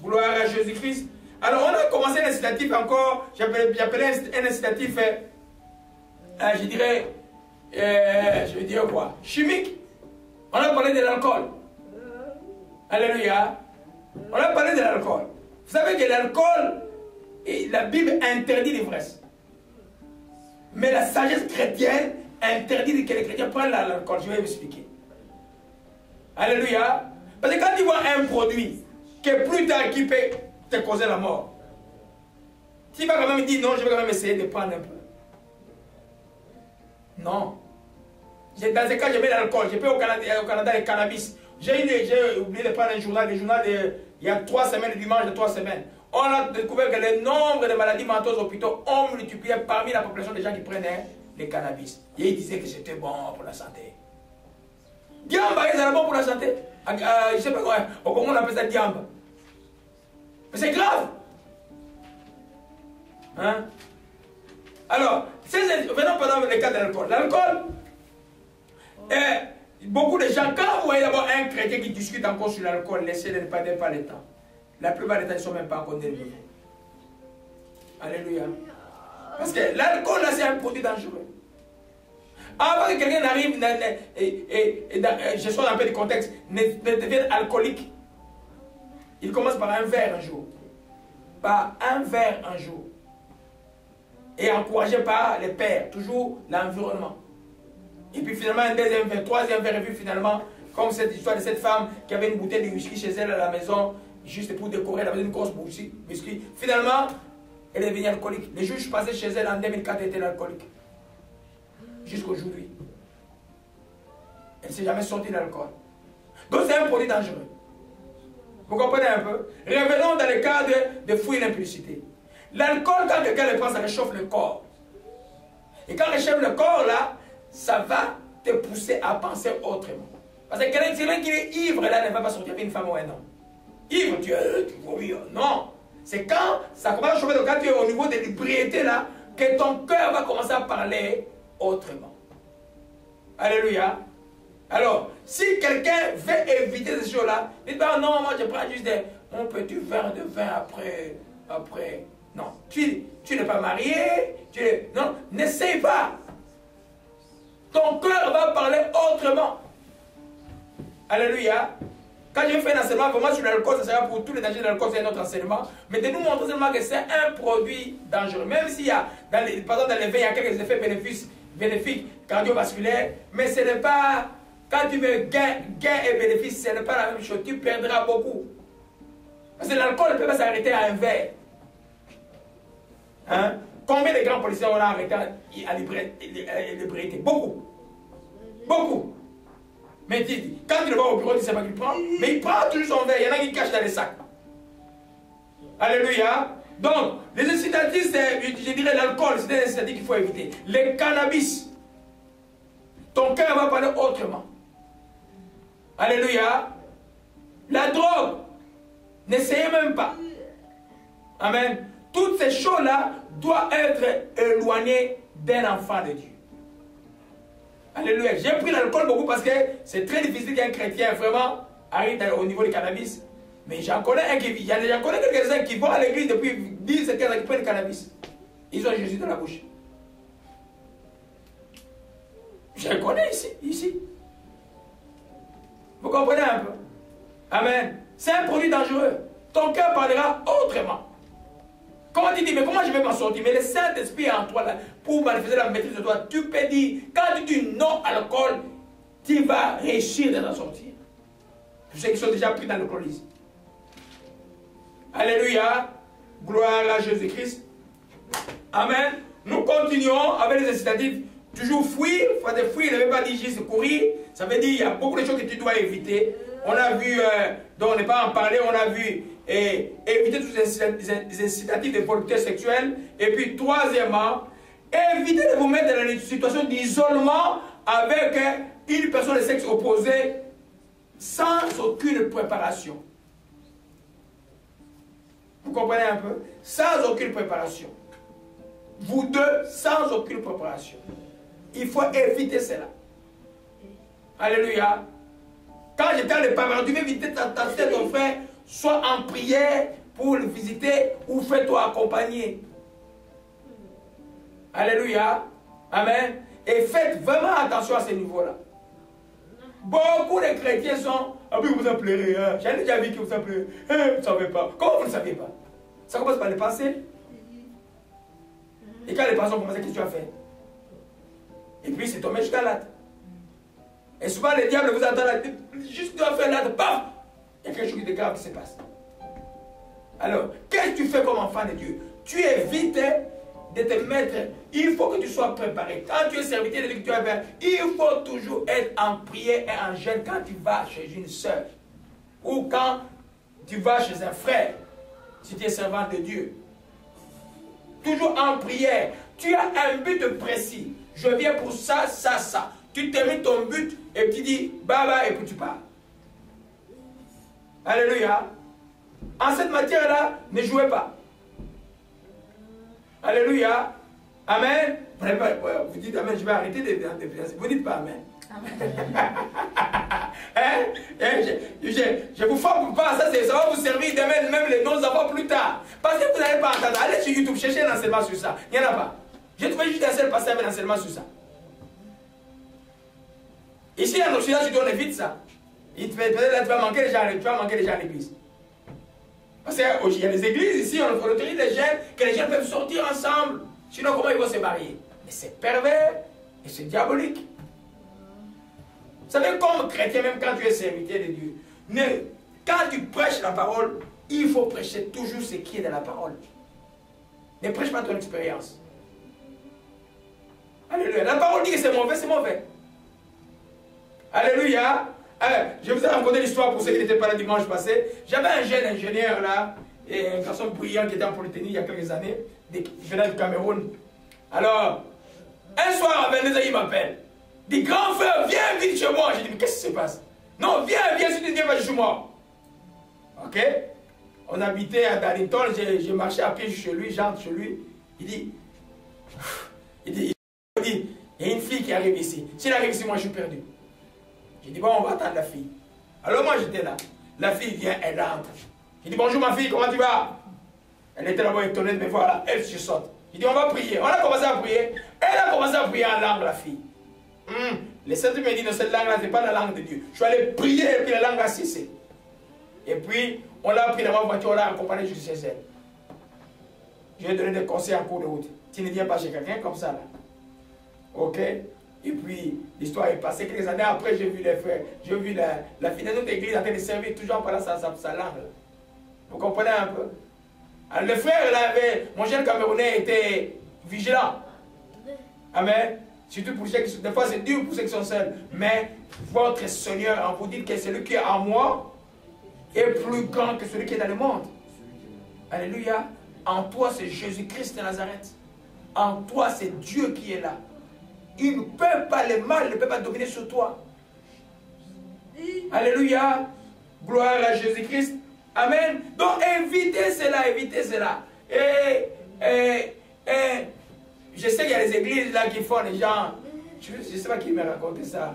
Gloire à Jésus-Christ. Alors, on a commencé un incitatif encore, j'appelais un incitatif, je dirais, je vais dire quoi? Chimique. On a parlé de l'alcool. Alléluia. On a parlé de l'alcool. Vous savez que l'alcool, la Bible interdit l'ivresse. Mais la sagesse chrétienne interdit que les chrétiens prennent l'alcool. Je vais vous expliquer. Alléluia. Parce que quand tu vois un produit que plus tard qui peut te causer la mort, tu vas quand même dire non, je vais quand même essayer de prendre un peu. Non. Dans ce cas, je mets l'alcool. Je peux au Canada le cannabis. J'ai oublié de prendre un journal, il y a 3 semaines, le dimanche de 3 semaines. On a découvert que le nombre de maladies mentales aux hôpitaux ont multiplié parmi la population des gens qui prenaient le cannabis. Et ils disaient que c'était bon pour la santé. Diamba, c'est bon pour la santé. Je ne sais pas comment on appelle ça diamba. Mais c'est grave. Hein? Alors, venons pendant le cas de l'alcool. L'alcool, beaucoup de gens, quand vous voyez d'abord un chrétien qui discute encore sur l'alcool, laissez-le, ne perdez pas le temps. La plupart des temps, ils ne sont même pas encore nés. Alléluia. Parce que l'alcool, là, c'est un produit dangereux. Avant que quelqu'un n'arrive, je sors un peu du contexte, ne devienne alcoolique, il commence par un verre un jour. Par un verre un jour. Et encouragé par les pères, toujours l'environnement. Et puis finalement, un deuxième verre, troisième verre, et puis finalement, comme cette histoire de cette femme qui avait une bouteille de whisky chez elle à la maison, juste pour décorer, elle avait une grosse whisky. Finalement, elle est devenue alcoolique. Les juges passaient chez elle en 2004, elle était alcoolique. Jusqu'aujourd'hui. Elle ne s'est jamais sortie de l'alcool. Donc c'est un produit dangereux. Vous comprenez un peu? Revenons dans le cadre de fouiller l'impudicité. L'alcool, quand quelqu'un le prend, ça réchauffe le corps. Et quand réchauffe le corps, là, ça va te pousser à penser autrement. Parce que quelqu'un qui est ivre, là, ne va pas sortir avec une femme ou un homme. Ivre, tu vomis. Non. C'est quand ça commence à chauffer, donc quand tu es au niveau de l'ébriété, là, que ton cœur va commencer à parler autrement. Alléluia. Alors, si quelqu'un veut éviter ces choses-là, il dit, non, moi je prends juste un petit verre de vin après. Non, tu n'es pas marié, non, n'essaye pas. Ton cœur va parler autrement. Alléluia. Quand je fais un enseignement vraiment sur l'alcool, ça sera pour tous les dangers de l'alcool, c'est notre enseignement. Mais de nous montrer seulement que c'est un produit dangereux. Même s'il y a, par exemple, dans les vins, il y a quelques effets bénéfiques cardiovasculaires, mais ce n'est pas, quand tu veux gain et bénéfice, ce n'est pas la même chose. Tu perdras beaucoup. Parce que l'alcool ne peut pas s'arrêter à un verre. Hein? Combien de grands policiers on a arrêté à l'ébriété? Beaucoup. Beaucoup. Mais quand il va au bureau, tu ne sais pas qu'il prend. Mais il prend toujours son verre. Il y en a qui cachent dans les sacs. Alléluia. Donc, les incitatifs, je dirais l'alcool, c'est des incitatifs qu'il faut éviter. Le cannabis. Ton cœur va parler autrement. Alléluia. La drogue. N'essayez même pas. Amen. Toutes ces choses-là doivent être éloignées d'un enfant de Dieu. Alléluia. J'ai pris l'alcool beaucoup parce que c'est très difficile qu'un chrétien vraiment arrive au niveau du cannabis. Mais j'en connais quelques-uns qui vont à l'église depuis 10 et 15 ans qui prennent le cannabis. Ils ont Jésus dans la bouche. Je le connais ici. Vous comprenez un peu? Amen. C'est un produit dangereux. Ton cœur parlera autrement. Comment tu dis, mais comment je vais m'en sortir? Mais le Saint-Esprit est en toi là, pour manifester la maîtrise de toi. Tu peux dire, quand tu dis non à l'alcool, tu vas réussir de t'en sortir. Pour ceux qui sont déjà pris dans l'alcoolisme. Alléluia. Gloire à Jésus-Christ. Amen. Nous continuons avec les incitatifs. Toujours fuir. Il faut fuir, ne veut pas dire juste courir. Ça veut dire qu'il y a beaucoup de choses que tu dois éviter. On a vu, dont on n'est pas en parler, on a vu éviter tous les incitatifs de volupté sexuelle. Et puis, troisièmement, évitez de vous mettre dans une situation d'isolement avec une personne de sexe opposé sans aucune préparation. Vous comprenez un peu? Sans aucune préparation. Vous deux, sans aucune préparation. Il faut éviter cela. Alléluia. Quand j'étais dans les parents, tu veux éviter ton frère, sois en prière pour le visiter ou fais-toi accompagner. Alléluia. Amen. Et faites vraiment attention à ce niveau-là. Beaucoup de chrétiens sont... Ah oui, vous en pleurez. Hein? J'ai déjà vu que vous en pleurez. Hein? Vous ne savez pas. Comment vous ne savez pas? Ça commence par les pensées. Et quand les pensées ont commencé, qu'est-ce que tu as fait? Et puis c'est tombé jusqu'à là. Et souvent le diable vous attend là, juste de faire là, paf! Il y a quelque chose de grave qui se passe. Alors, qu'est-ce que tu fais comme enfant de Dieu? Tu évites de te mettre, il faut que tu sois préparé. Quand tu es serviteur de Dieu, il faut toujours être en prière et en jeûne quand tu vas chez une soeur. Ou quand tu vas chez un frère, si tu es servant de Dieu. Toujours en prière. Tu as un but précis. Je viens pour ça, ça, ça. Tu termines ton but et tu dis bye bye et puis tu pars. Alléluia. En cette matière-là, ne jouez pas. Alléluia. Amen. Vous dites Amen, je vais arrêter de vous dites pas Amen. Hein? Je vous forme pas, ça va vous servir demain, même les non-enfants plus tard. Parce que vous n'allez pas entendre. Allez sur YouTube, cherchez un enseignement sur ça. Il n'y en a pas. J'ai trouvé juste un seul passage avec un enseignement sur ça. Ici en Occident, tu dois éviter ça. Peut-être là, tu vas manquer les gens à l'église. Parce qu'il y a des églises ici, on autorise les jeunes, que les jeunes peuvent sortir ensemble. Sinon, comment ils vont se marier? Mais c'est pervers et c'est diabolique. Vous savez, comme chrétien, même quand tu es serviteur de Dieu, quand tu prêches la parole, il faut prêcher toujours ce qui est dans la parole. Ne prêche pas ton expérience. Alléluia. La parole dit que c'est mauvais, c'est mauvais. Alléluia. Je vous ai raconté l'histoire pour ceux qui n'étaient pas là dimanche passé. J'avais un jeune ingénieur là, et un garçon brillant qui était en Polytechnique il y a quelques années, qui venait du Cameroun. Alors, un soir à 22h, il m'appelle. Il dit, grand frère, viens vite chez moi. J'ai dit, mais qu'est-ce qui se passe? Non, viens, si tu ne viens pas, je suis mort. Ok? On habitait à Darlington, j'ai marché à pied chez lui, j'entre chez lui. Il dit, il y a une fille qui arrive ici. Si elle arrive ici, moi je suis perdu. J'ai dit, bon, on va attendre la fille. Alors moi j'étais là. La fille vient, elle entre. J'ai dit, bonjour ma fille, comment tu vas? Elle était là-bas étonnée de me voir là. Elle se saute. J'ai dit, on va prier. On a commencé à prier. Elle a commencé à prier en langue, la fille. Les saints me disent, non, cette langue-là, ce n'est pas la langue de Dieu. Je suis allé prier et puis la langue a cessé. Et puis, on l'a pris dans ma voiture, on l'a accompagné jusqu'à chez elle. Je lui ai donné des conseils en cours de route. Tu ne viens pas chez quelqu'un comme ça là. Ok? Et puis, l'histoire est passée. Quelques années après, j'ai vu les frères, j'ai vu la fille de notre église en train de servir toujours en parlant sa langue. Vous comprenez un peu? Alors, le frère, là, mon jeune Camerounais était vigilant. Amen. Surtout pour ceux qui, des fois, c'est dur pour ceux qui sont seuls. Mais votre Seigneur, en vous dit que celui qui est en moi est plus grand que celui qui est dans le monde. Alléluia. En toi, c'est Jésus-Christ de Nazareth. En toi, c'est Dieu qui est là. Il ne peut pas, le mal ne peut pas dominer sur toi. Alléluia. Gloire à Jésus-Christ. Amen. Donc évitez cela, évitez cela. Je sais qu'il y a des églises là qui font les gens. Je ne sais pas qui m'a raconté ça.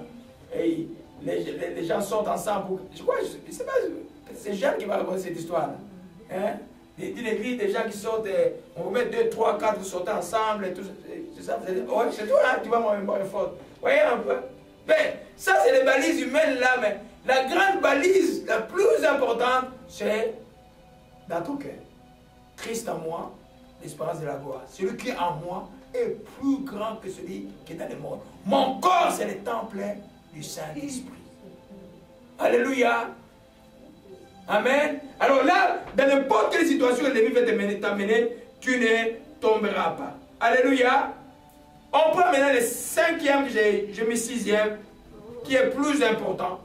Et les gens sortent ensemble pour. Je sais pas, c'est Jeanne qui m'a raconté cette histoire-là. Hein? D'une église, des gens qui sortent, on vous met 2, 3, 4, vous sortez ensemble et tout. C'est ça, ouais, c'est tout, hein? Tu vois mon mémoire est forte. Voyez un peu? Mais ça, c'est les balises humaines là, mais la grande balise, la plus importante, c'est dans ton cœur. Christ en moi, l'espérance de la gloire. Celui qui est en moi est plus grand que celui qui est dans le monde. Mon corps, c'est le temple du Saint-Esprit. Alléluia. Amen. Alors là, dans n'importe quelle situation l'ennemi va t'amener, tu ne tomberas pas. Alléluia. On prend maintenant le 5e, je mets 6e, qui est plus important.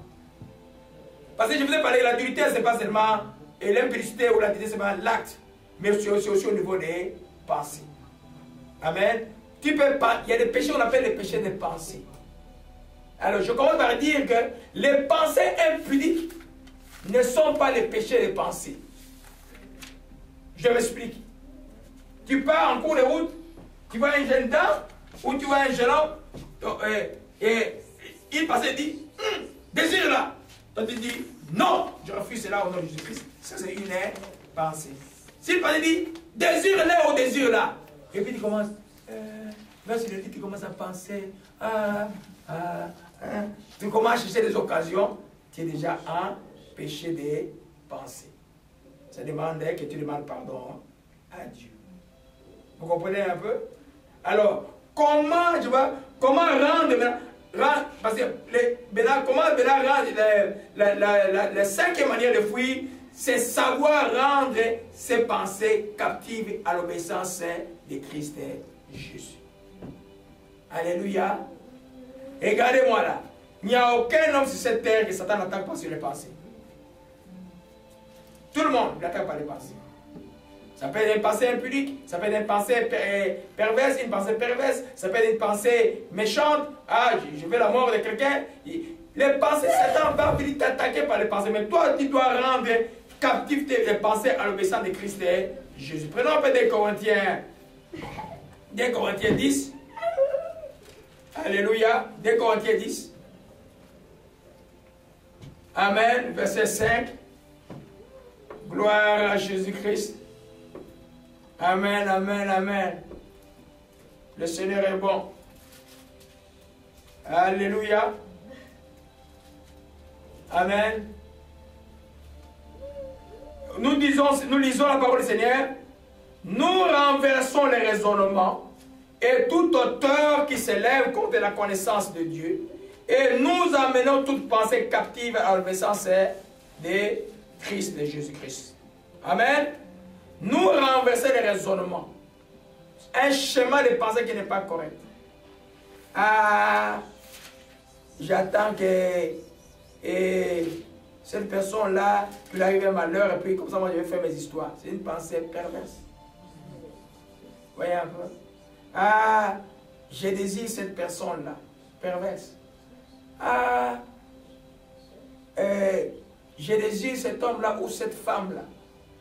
Parce que je vous ai parlé, l'adultère, ce n'est pas seulement l'impudicité ou l'adultère, c'est seulement l'acte, mais c'est aussi au niveau des pensées. Amen. Il y a des péchés qu'on appelle les péchés des pensées. Alors, je commence par dire que les pensées impudiques ne sont pas les péchés des pensées. Je m'explique. Tu pars en cours de route, tu vois un jeune dame, ou tu vois un jeune homme, et il passe et dit, désire là. Toi tu dis, non, je refuse cela au nom de Jésus-Christ. Ça c'est une pensée. S'il passe et dit, désire là ou désire là. Et puis tu commences, là c'est le dit, tu commences à penser, tu commences à chercher des occasions, tu es déjà en péché des pensées. Ça demande que tu demandes pardon à Dieu. Vous comprenez un peu? Alors, comment rendre parce que comment rendre la 5e manière de fuir, c'est savoir rendre ses pensées captives à l'obéissance de Christ et Jésus. Alléluia. Regardez-moi là. Il n'y a aucun homme sur cette terre que Satan n'attaque pas sur les pensées. Tout le monde n'attaque pas les pensées. Ça peut être une pensée impudique, ça peut être une pensée perverse, une pensée perverse, ça peut être une pensée méchante. Ah, je veux la mort de quelqu'un. Les pensées, Satan va venir t'attaquer par les pensées, mais toi, tu dois rendre captif tes pensées à l'obéissance de Christ et Jésus. Prenons un peu des Corinthiens 10. Alléluia. 2 Corinthiens 10. Amen. Verset 5. Gloire à Jésus-Christ. Amen, amen, amen. Le Seigneur est bon. Alléluia. Amen. Nous lisons la parole du Seigneur. Nous renversons les raisonnements et tout auteur qui s'élève contre la connaissance de Dieu. Et nous amenons toute pensée captive à l'obéissance de Christ, de Jésus-Christ. Amen. Nous renverser les raisonnements. Un schéma de pensée qui n'est pas correct. Ah, j'attends que cette personne-là, qu'il arrive un malheur, et puis comme ça, moi, je vais faire mes histoires. C'est une pensée perverse. Voyez un peu. Ah, je désire cette personne-là, perverse. Ah, je désire cet homme-là ou cette femme-là.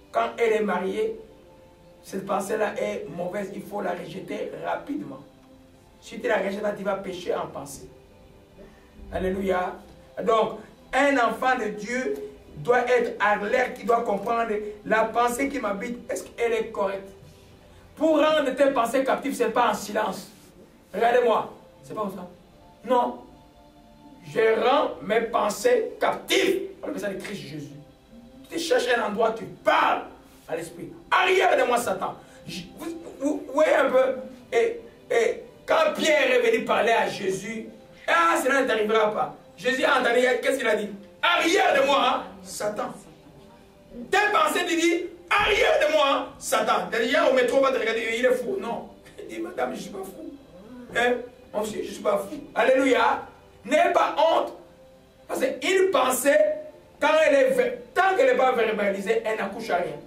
Quand elle est mariée, cette pensée-là est mauvaise, il faut la rejeter rapidement. Si tu la rejettes, tu vas pécher en pensée. Alléluia. Donc, un enfant de Dieu doit être alerte, il doit comprendre la pensée qui m'habite, est-ce qu'elle est correcte? Pour rendre tes pensées captives, ce n'est pas en silence. Regardez-moi, c'est pas comme ça. Non. Je rends mes pensées captives à l'obéissance de Christ Jésus. Tu cherches un endroit, tu parles à l'esprit. Arrière de moi, Satan. Vous voyez un peu, et quand Pierre est venu parler à Jésus, ah, cela ne t'arrivera pas. Jésus a entendu, qu'est-ce qu'il a dit? Arrière de moi, hein, Satan. Tes pensées, tu dis, arrière de moi, hein, Satan. D'ailleurs, au métro, on va te regarder, il est fou. Non. Il dit, madame, je ne suis pas fou. Hein? Monsieur, je ne suis pas fou. Alléluia. N'aie pas honte. Parce qu'une pensée, tant qu'elle n'est pas verbalisée, elle n'accouche à rien.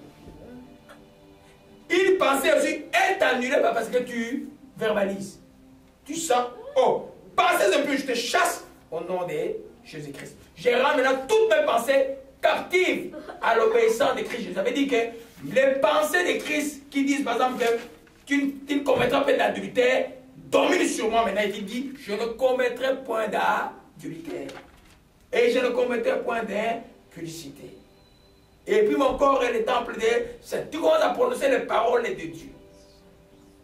Une pensée aussi est annulée parce que tu verbalises. Tu sens, oh, pensez un peu, je te chasse au nom de Jésus-Christ. Je rends maintenant toutes mes pensées captives à l'obéissance de Christ. Ça veut dire que les pensées de Christ qui disent par exemple que tu ne commettras pas d'adultère, domine sur moi maintenant. Il dit, je ne commettrai point d'adultère. Et je ne commettrai point d'impudicité. Et puis mon corps est le temple de Saint. Tu commences à prononcer les paroles de Dieu.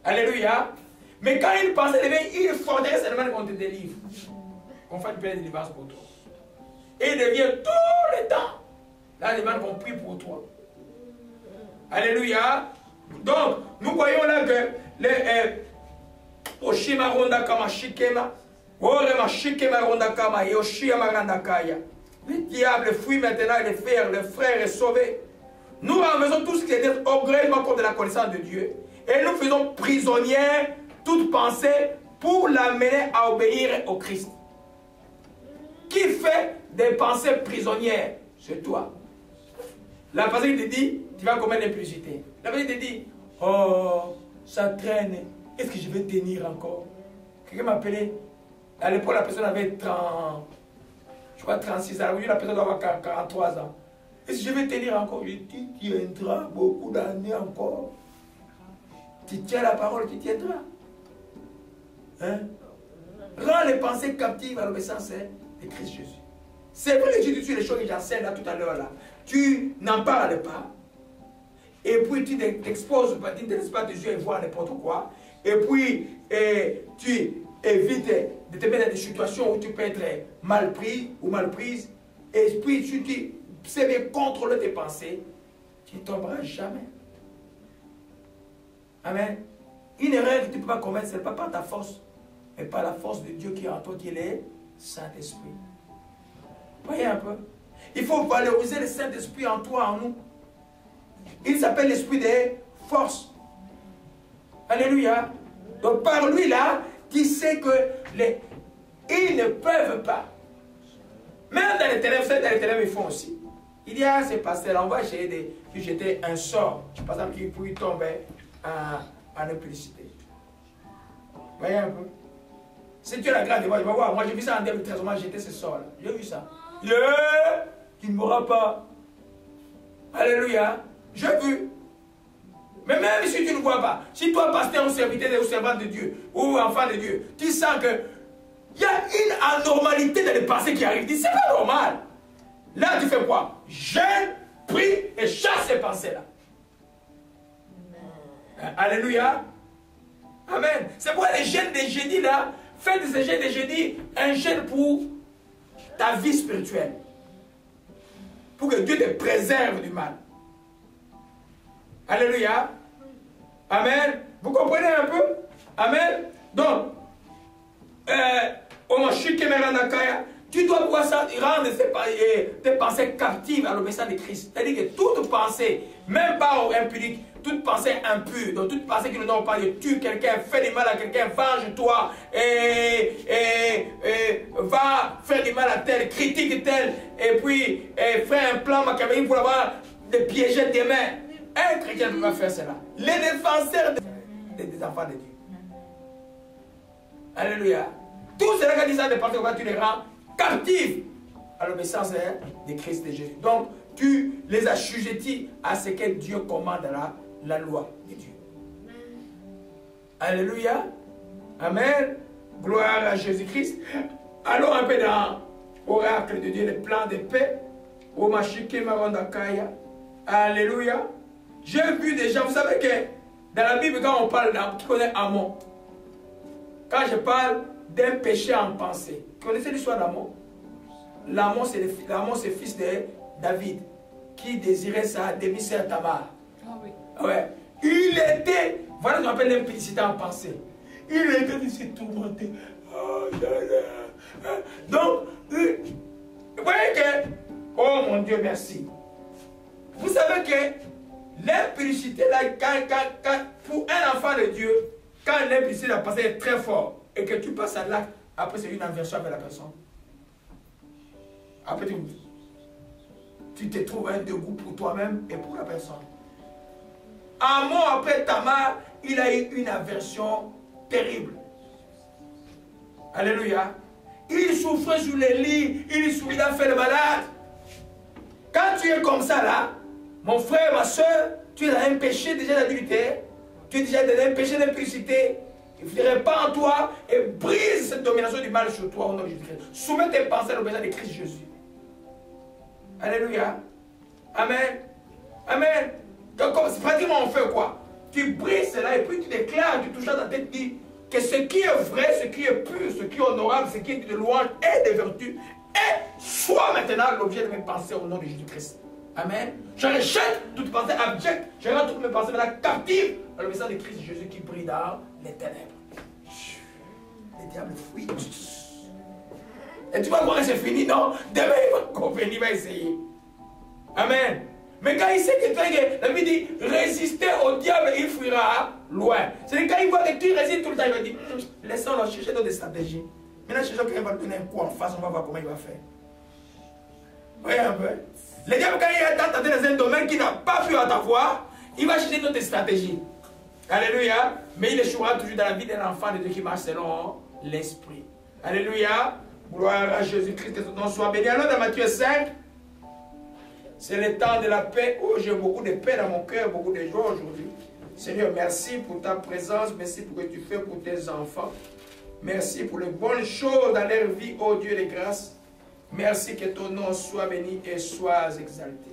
Alléluia. Mais quand il pensait lever, il faudrait seulement qu'on te délivre. Qu'on fasse une belle délivrance pour toi. Et il devient tout le temps. Là, il demande qu'on prie pour toi. Alléluia. Donc, nous voyons là que le Oshima Ronda Kama Shikema, Orema Shikema Ronda Kama, Yoshima Randakaya. Le diable fuit maintenant et le frère est sauvé. Nous faisons tout ce qui est orgueilleusement contre la connaissance de Dieu. Et nous faisons prisonnière toute pensée pour l'amener à obéir au Christ. Qui fait des pensées prisonnières? C'est toi. La personne te dit, tu vas commettre l'impudicité. La personne te dit, oh, ça traîne. Est-ce que je vais tenir encore? Quelqu'un m'a appelé. À l'époque, la personne avait 30, je crois 36 ans. Aujourd'hui, la personne doit avoir 43 ans. Est-ce que je vais tenir encore? Je dis, tu tiendras beaucoup d'années encore. Tu tiens la parole, tu tiendras. Hein? Rends les pensées captives à l'obéissance de Christ Jésus. C'est vrai que tu dis les choses que j'enseigne là tout à l'heure là. Tu n'en parles pas. Et puis tu t'exposes, tu ne te laisses pas tes yeux et voir n'importe quoi. Et puis tu évites de te mettre dans des situations où tu peux être mal pris ou mal prise. Et puis tu sais bien contrôler tes pensées. Tu ne tomberas jamais. Amen. Une erreur que tu ne peux pas commettre, ce n'est pas par ta force, mais par la force de Dieu qui est en toi, qui est le Saint-Esprit. Voyez un peu. Il faut valoriser le Saint-Esprit en toi, en nous. Il s'appelle l'esprit des forces. Alléluia. Donc par lui là, tu sais que ils ne peuvent pas. Même dans les ténèbres, dans les ténèbres, ils font aussi. Il dit, ah, c'est passé là, on va essayer de lui jeter un sort. Par exemple, qu'il pourrait tomber en impudicité. Voyez un peu. Si tu as la grâce de voir, il va voir. Moi, j'ai vu ça en 2013, on m'a jeté ce sort-là. J'ai vu ça. Tu ne mourras pas. Alléluia. J'ai vu. Mais même si tu ne vois pas, si toi, pasteur ou serviteur ou servante de Dieu, ou enfant de Dieu, tu sens que il y a une anormalité dans les pensées qui arrivent. Tu dis, c'est pas normal. Là, tu fais quoi? Jeûne, prie et chasse ces pensées-là. Alléluia. Amen. C'est pourquoi les jeûnes des jeudis là, fais de ces jeûnes des jeudis un jeûne pour ta vie spirituelle. Pour que Dieu te préserve du mal. Alléluia. Amen. Vous comprenez un peu? Amen. Donc, tu dois pouvoir rendre tes pensées captives à l'obéissance de Christ. C'est-à-dire que toute pensée, même pas impudique, toute pensée impure, donc toute pensée qui ne doit pas de tuer quelqu'un, fait du mal à quelqu'un, venge-toi, va faire du mal à tel, critique tel, et puis fait un plan machiavélique pour avoir de piéger tes mains. Un chrétien ne peut pas faire cela. Les défenseurs des enfants de Dieu. Alléluia. Tout cela qui dit ça, tu les rends captifs à l'obéissance de Christ de Jésus. Donc, tu les assujettis à ce que Dieu commande la loi de Dieu. Alléluia. Amen. Gloire à Jésus-Christ. Allons un peu dans l'oracle de Dieu, le plan de paix. Alléluia. J'ai vu déjà, vous savez que dans la Bible, quand on parle d'un, qui connaît Amon, quand je parle d'un péché en pensée, vous connaissez l'histoire d'Amon? L'Amon, c'est fils de David, qui désirait sa demi-sœur Tamar. Ah oui. Ouais. Il était, voilà ce qu'on appelle l'impudicité en pensée. Il était ici tourmenté. Donc, vous voyez que, oh mon Dieu, merci. Vous savez que l'impudicité, là, pour un enfant de Dieu, quand l'impudicité la pensée est très fort et que tu passes à l'acte, après c'est une aversion avec la personne. Après tu te trouves un dégoût pour toi-même et pour la personne. Amon, après Tamar, il a eu une aversion terrible. Alléluia. Il souffrait sur les lits, il a fait le malade. Quand tu es comme ça là, mon frère, ma soeur, tu as un péché déjà d'adultère, tu tu es déjà dans un péché d'impudicité, il ne répand en toi et brise cette domination du mal sur toi au nom de Jésus-Christ. Soumets tes pensées à l'obéissance de Christ Jésus. Alléluia. Amen. Amen. Donc, pratiquement, on fait quoi? Tu brises cela et puis tu déclares, tu touches dans ta tête, dis que ce qui est vrai, ce qui est pur, ce qui est honorable, ce qui est de louange et de vertu, et soit maintenant l'objet de mes pensées au nom de Jésus-Christ. Amen. Je rejette toute pensée abjecte, je rends toutes mes pensées maintenant captives à l'obéissance de Christ Jésus qui brille dans les ténèbres. Les diables fuient. Et tu vas voir que c'est fini, non? Demain, il va convenir, il va essayer. Amen. Mais quand il sait que toi, la Bible dit, résister au diable, il fuira loin. C'est quand il voit que tu résistes tout le temps, il va dire, laissons-le chercher d'autres stratégies. Maintenant, cherchons qu'il va te donner un coup en face, on va voir comment il va faire. Voyez un peu. Le diable, quand il est tenté dans un domaine qu'il n'a pas pu avoir, il va chercher d'autres stratégies. Alléluia. Mais il échouera toujours dans la vie d'un enfant de Dieu qui marche selon l'esprit. Alléluia. Gloire à Jésus-Christ, que son nom soit béni. Alors dans Matthieu 5, c'est le temps de la paix. Oh, j'ai beaucoup de paix dans mon cœur, beaucoup de joie aujourd'hui. Seigneur, merci pour ta présence, merci pour ce que tu fais pour tes enfants. Merci pour les bonnes choses dans leur vie, oh Dieu de grâce. Merci que ton nom soit béni et soit exalté.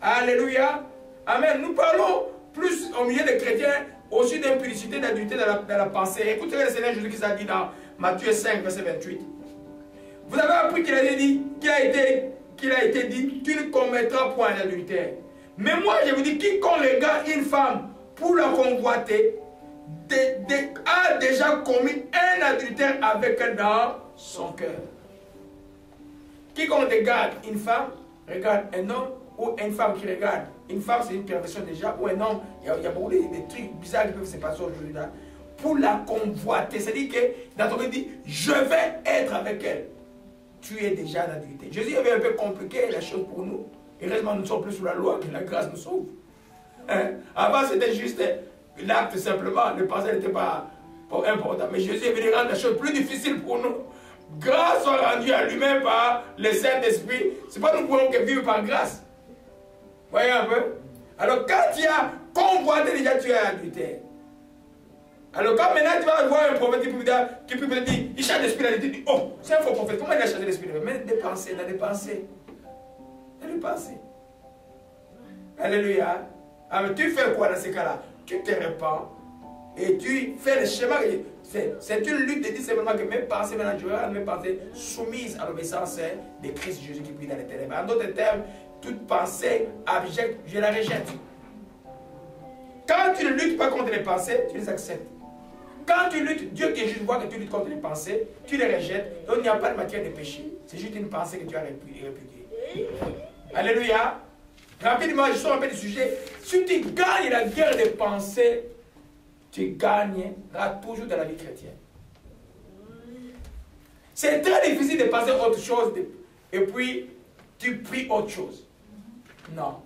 Alléluia. Amen. Nous parlons plus au milieu des chrétiens aussi d'impudicité, d'adultère dans la pensée. Écoutez le Seigneur Jésus qui a dit dans Matthieu 5, verset 28. Vous avez appris qu'il a été dit, tu ne commettras point d'adultère. Mais moi, je vous dis, quiconque regarde une femme pour la convoiter, a déjà commis un adultère avec elle dans son cœur. Quiconque regarde une femme, regarde un homme ou une femme qui regarde. Une femme, c'est une perversion déjà, ou un homme, il y a beaucoup de trucs bizarres qui peuvent se passer aujourd'hui là. Pour la convoiter, c'est-à-dire que dans ton cœur, dit, je vais être avec elle. Tu es déjà en adultère. Jésus avait un peu compliqué la chose pour nous. Heureusement, nous ne sommes plus sous la loi, que la grâce nous sauve. Hein? Avant, c'était juste l'acte simplement. Le passé n'était pas important. Mais Jésus est venu rendre la chose plus difficile pour nous. Grâce soit rendue à lui-même par le Saint-Esprit. Ce n'est pas nous pouvons que vivre par grâce. Voyez un peu? Alors, quand tu as convoité, déjà tu es en adultère. Alors quand maintenant tu vas voir un prophète qui peut te dire, il change l'esprit, il dit, oh, c'est un faux prophète, comment il a changé l'esprit? Mais des pensées, dans des pensées. Dans des pensées. Alléluia. Alors tu fais quoi dans ces cas-là? Tu te répands et tu fais le schéma. C'est une lutte de dire simplement que mes pensées, maintenant, je vais mes pensées soumises à l'obéissance de Christ Jésus qui brille dans les ténèbres. En d'autres termes, toute pensée abjecte, je la rejette. Quand tu ne luttes pas contre les pensées, tu les acceptes. Quand tu luttes, Dieu qui est juste voit que tu luttes contre les pensées, tu les rejettes, donc il n'y a pas de matière de péché. C'est juste une pensée que tu as répudiée. Alléluia. Rapidement, je sors un peu du sujet. Si tu gagnes la guerre des pensées, tu gagneras toujours dans la vie chrétienne. C'est très difficile de penser autre chose et puis tu pries autre chose. Non.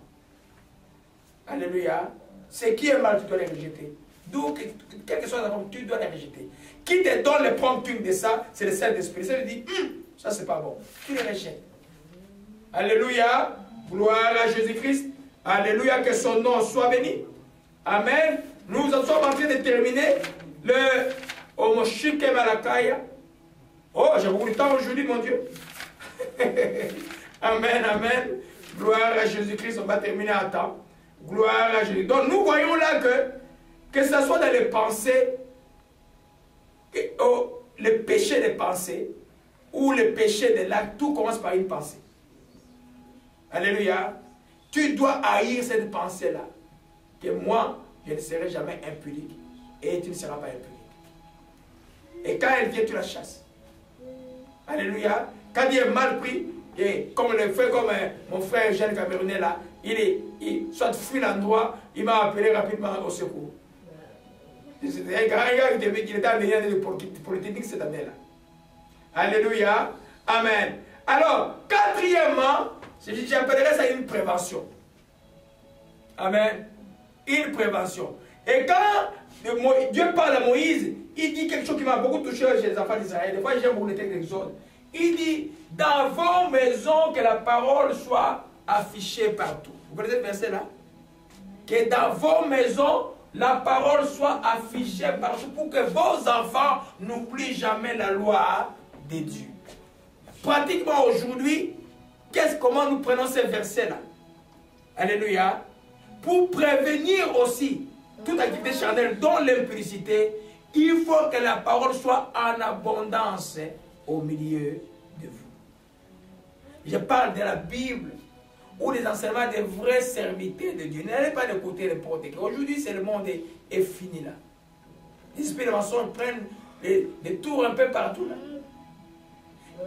Alléluia. Ce qui est mal, tu dois les rejeter. D'où, quelle que soit la forme, tu dois les rejeter. Qui te donne le prompting de ça, c'est le Saint-Esprit. Ça veut dire, ça c'est pas bon. Tu les rejettes. Alléluia. Gloire à Jésus-Christ. Alléluia, que son nom soit béni. Amen. Nous sommes en train de terminer le Omoshike Malakaya. Oh, j'ai beaucoup de temps aujourd'hui, mon Dieu. Amen, amen. Gloire à Jésus-Christ. On va terminer à temps. Gloire à Jésus. Donc nous voyons là que ce soit dans les pensées, le péché des pensées, ou le péché de l'acte, tout commence par une pensée. Alléluia. Tu dois haïr cette pensée-là. Que moi, je ne serai jamais impudique. Et tu ne seras pas impudique. Et quand elle vient, tu la chasses. Alléluia. Quand il est mal pris, et comme le fait comme mon frère jeune Camerounais là, il soit fuit l'endroit, il m'a appelé rapidement au secours. C'était un grand gars qui était en lien de Polytechnique cette année-là. Alléluia. Amen. Alors, quatrièmement, j'appellerais ça une prévention. Amen. Une prévention. Et quand Dieu parle à Moïse, il dit quelque chose qui m'a beaucoup touché chez les enfants d'Israël. Des fois, j'aime beaucoup les textes d'Exode. Il dit, dans vos maisons, que la parole soit affichée partout. Vous connaissez ce verset-là? Que dans vos maisons, la parole soit affichée partout pour que vos enfants n'oublient jamais la loi de Dieu. Pratiquement aujourd'hui, comment nous prenons ces versets-là? Alléluia. Pour prévenir aussi toute activité charnelle, dont l'impudicité, il faut que la parole soit en abondance au milieu de vous. Je parle de la Bible ou des enseignements des vrais serviteurs de Dieu. N'allez pas écouter n'importe qui. Aujourd'hui, c'est le monde est fini là. Les esprits de mensonge prennent des tours un peu partout là.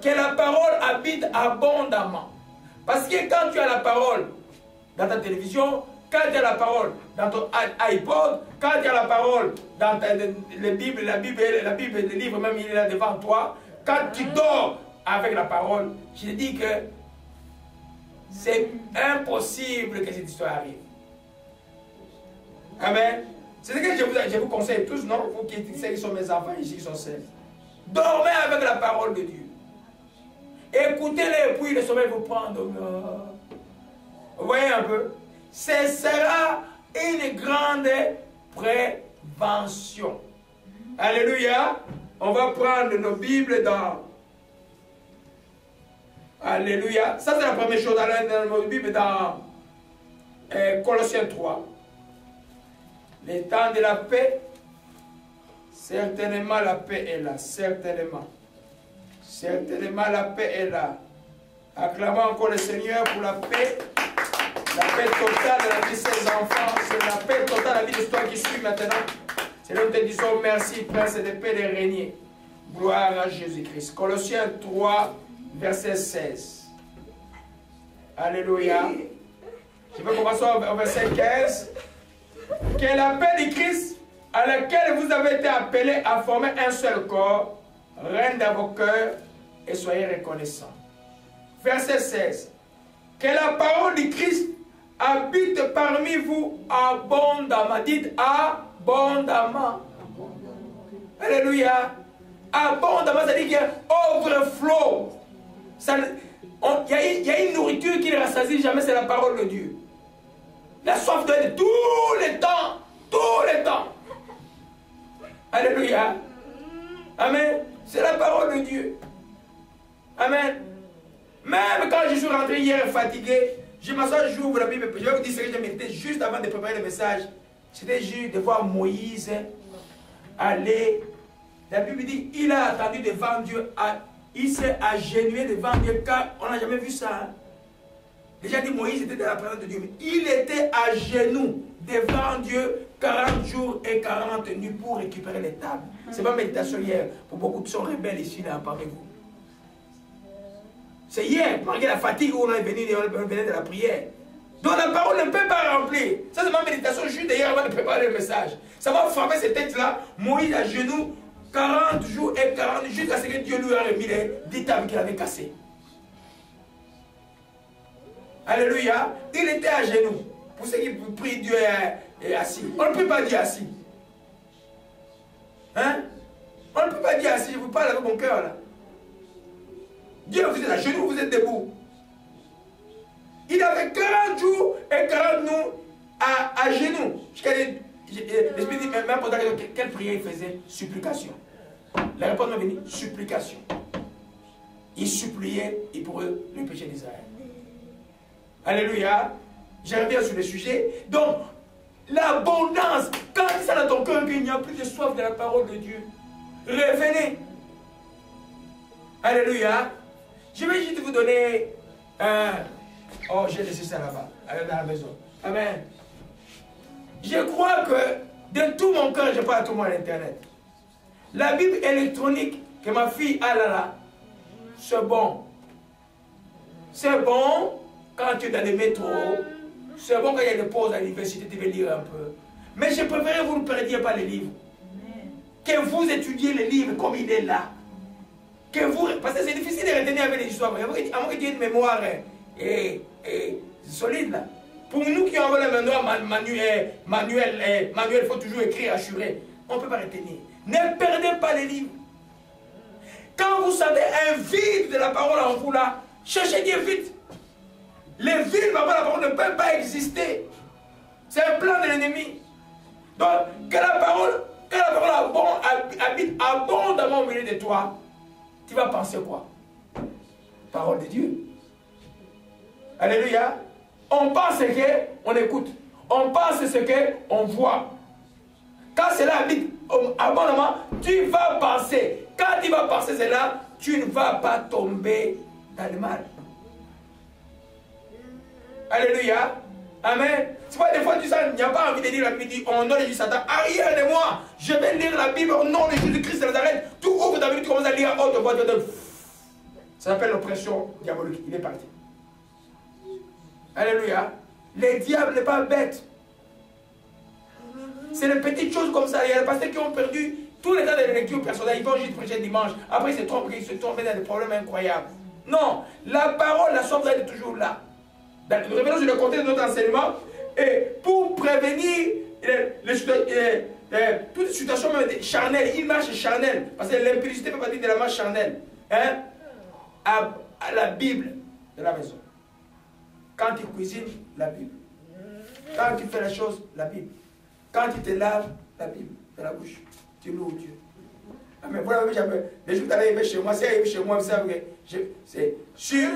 Que la parole habite abondamment. Parce que quand tu as la parole dans ta télévision, quand tu as la parole dans ton iPod, quand tu as la parole dans la Bible, le livre même il est là devant toi, quand tu dors avec la parole, je te dis que c'est impossible que cette histoire arrive. Amen. C'est ce que je vous conseille tous, non? Vous qui sont mes enfants ici, qui sont seuls. Dormez avec la parole de Dieu. Écoutez-les et puis le sommeil vous prend. Vous voyez un peu? Ce sera une grande prévention. Alléluia. On va prendre nos Bibles dans... Alléluia. Ça, c'est la première chose dans nos Bibles dans Colossiens 3. Les temps de la paix. Certainement, la paix est là. Certainement. Certainement, la paix est là. Acclamons encore le Seigneur pour la paix. La paix totale de la vie de ses enfants. C'est la paix totale de la vie de toi qui suit maintenant. C'est là où nous te disons merci, Prince de paix de régner. Gloire à Jésus-Christ. Colossiens 3, verset 16. Alléluia. Je vais commencer au verset 15. Que la paix de Christ, à laquelle vous avez été appelés à former un seul corps, règne dans vos cœurs et soyez reconnaissants. Verset 16. Que la parole de Christ habite parmi vous abondamment. Dites abondamment. Alléluia. Abondamment, ça dit qu'il y a overflow. Il y a une nourriture qui ne rassasie jamais, c'est la parole de Dieu. La soif doit être tout le temps. Tout le temps. Alléluia. Amen. C'est la parole de Dieu. Amen. Même quand je suis rentré hier fatigué, je m'assois, j'ouvre la Bible. Je vais vous dire ce que j'ai médité juste avant de préparer le message. C'était juste de voir Moïse aller. La Bible dit, il a attendu devant Dieu, il s'est agenouillé devant Dieu, car on n'a jamais vu ça. Hein? Déjà dit, Moïse était dans la présence de Dieu, mais il était à genoux devant Dieu 40 jours et 40 nuits pour récupérer les tables. C'est pas méditation hier, pour beaucoup qui sont rebelles ici, là, parmi vous. C'est hier, malgré la fatigue où on est venu de la prière. Donc la parole ne peut pas remplir. Ça, c'est ma méditation juste hier avant de préparer le message. Ça va frapper ces textes-là. Moïse à genoux, 40 jours et 40 nuits, jusqu'à ce que Dieu lui a remis les 10 tables qu'il avait cassées. Alléluia. Il était à genoux. Pour ceux qui prient, Dieu est assis. On ne peut pas dire assis. Hein? On ne peut pas dire assis. Je vous parle avec mon cœur là. Dieu, vous êtes à genoux, vous êtes debout. Il avait 40 jours et 40 nuits à genoux. L'Esprit dit, même pendant quelle prière il faisait? Supplication. La réponse est venue, supplication. Il suppliait pour eux le péché d'Israël. Alléluia. Je reviens sur le sujet. Donc, l'abondance, quand il ça dans ton cœur qu'il n'y a plus de soif de la parole de Dieu, revenez. Alléluia. Je vais juste vous donner un... Oh, j'ai laissé ça là-bas, dans la maison. Amen. Je crois que de tout mon cœur, je parle à tout le monde à l'Internet. La Bible électronique que ma fille a là, c'est bon. C'est bon quand tu es dans les métros. C'est bon quand il y a des pauses à l'université, tu veux lire un peu. Mais je préférerais que vous ne perdiez pas les livres. Que vous étudiez les livres comme il est là. Que vous, parce que c'est difficile de retenir avec les histoires. À moins que tu aies une mémoire solide là. Pour nous qui avons la mémoire manuelle, il faut toujours écrire, assurer. On ne peut pas retenir. Ne perdez pas les livres. Quand vous sentez un vide de la parole en vous là, cherchez Dieu vite. Les vides par la parole ne peuvent pas exister. C'est un plan de l'ennemi. Donc, que la parole habite abondamment au milieu de toi, tu vas penser quoi? Parole de Dieu. Alléluia. On pense ce qu'on écoute. On pense ce qu'on voit. Quand cela habite abondamment, tu vas penser. Quand tu vas penser cela, tu ne vas pas tomber dans le mal. Alléluia. Amen. Tu vois, des fois, tu sens, il n'y a pas envie de lire la Bible, dit, au nom de Jésus, Satan, arrière de moi, je vais lire la Bible au nom de Jésus-Christ de Nazareth. Tu ouvres ta Bible, tu commences à lire à haute voix, ça s'appelle l'oppression diabolique. Il est parti. Alléluia. Le diable n'est pas bête. C'est les petites choses comme ça. Il y a des pasteurs qui ont perdu tous les temps de lecture personnelle. Ils vont juste prêcher le dimanche. Après, ils se trompent dans des problèmes incroyables. Non. La parole, la somme est toujours là. Nous revenons sur le contexte de notre enseignement. Et pour prévenir toutes les situations charnelles, une marche charnelle. Parce que l'impudicité ne peut pas dire de la marche charnelle. Hein? À la Bible de la maison. Quand tu cuisines, la Bible. Quand tu fais les choses, la Bible. Quand tu te laves, la Bible de la bouche. Tu loues Dieu. Ah, mais voilà, les jours d'arriver chez moi, c'est arrivé chez moi, vous savez, c'est sur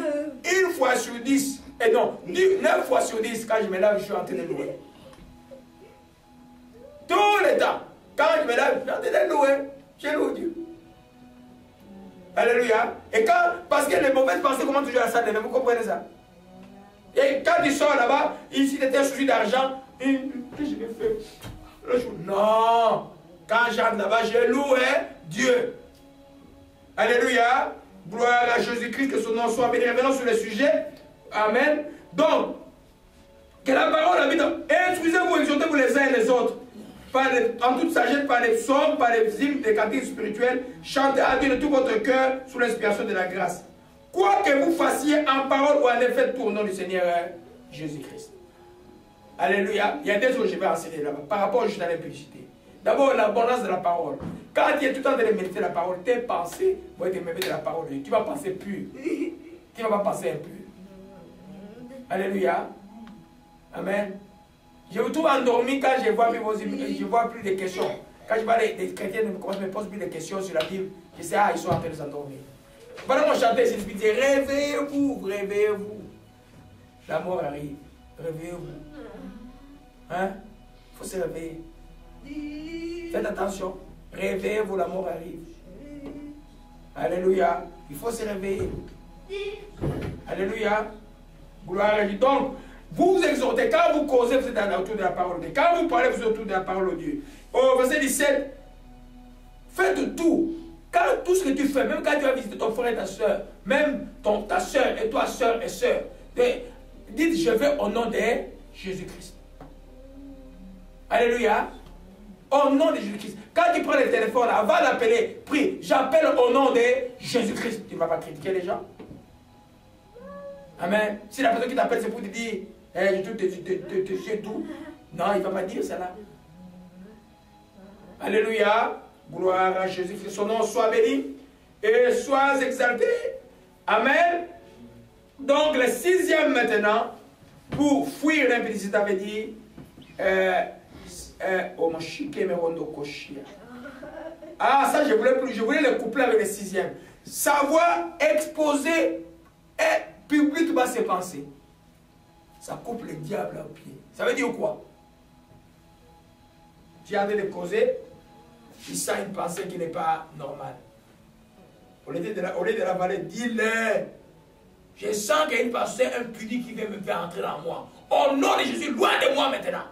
une fois sur 10, et non, 9 fois sur 10, quand je me lave, je suis en train de louer. Tout le temps. Quand je me lave, je suis en train de louer. Je loue Dieu. Alléluia. Et quand, parce que les mauvaises pensées commencent toujours à la salle de bain, vous comprenez ça? Et quand tu sors là-bas, ici, tu étais un souci d'argent, et je vais faire. Non. Quand j'entre là-bas, je loue Dieu. Alléluia. Gloire à Jésus-Christ, que son nom soit béni. Revenons sur le sujet. Amen. Donc, que la parole habite. Instruisez-vous, exhortez-vous les uns et les autres. En toute sagesse, par les psaumes, par les hymnes, les cantiques spirituels. Chantez à Dieu de tout votre cœur sous l'inspiration de la grâce. Quoi que vous fassiez en parole ou en effet, tout au nom du Seigneur Jésus-Christ. Alléluia. Il y a des choses que je vais enseigner là-bas par rapport juste à l'impudicité. D'abord, l'abondance de la parole. Quand tu es tout le temps en train de méditer la parole, tes pensées vont être méditer de la parole. Tu vas penser pur. Tu ne vas pas penser impur. Alléluia. Amen. Je me trouve endormi quand je vois plus de questions. Quand je vois les chrétiens me posent plus de questions sur la Bible, je sais, ils sont en train de s'endormir. Voilà mon chanteur, c'est ce qu'il dit, réveillez-vous, réveillez-vous. La mort arrive. Réveillez-vous. Hein? Il faut se réveiller. Faites attention. Réveillez-vous, la mort arrive. Alléluia. Il faut se réveiller. Alléluia. Gloire à Dieu. Donc, vous vous exhortez. Quand vous causez, vous êtes autour de la parole de Dieu. Quand vous parlez, vous êtes autour de la parole de Dieu. Au verset 17, faites tout. Quand tout ce que tu fais, même quand tu vas visiter ton frère et ta soeur, même ta soeur et toi, soeur et soeur, dites, je vais au nom de Jésus-Christ. Alléluia. Au nom de Jésus-Christ. Quand tu prends le téléphone, avant d'appeler, prie, j'appelle au nom de Jésus-Christ. Tu ne vas pas critiquer les gens. Amen. Si la personne qui t'appelle, c'est pour te dire, hey, je sais tout. Non, il ne va pas dire cela. Alléluia. Gloire à Jésus, que son nom soit béni et soit exalté. Amen. Donc, le 6e maintenant, pour fuir l'impudicité, avait dit, ah, ça, je voulais le coupler avec le 6e. Savoir exposer et publiquement ses pensées. Ça coupe le diable au pied. Ça veut dire quoi? Tu as de causer. Il sent une pensée qui n'est pas normale. Au lieu de la vallée, dis-le. Je sens qu'il y a une pensée impudique qui vient me faire entrer dans moi. Au nom de Jésus, loin de moi maintenant.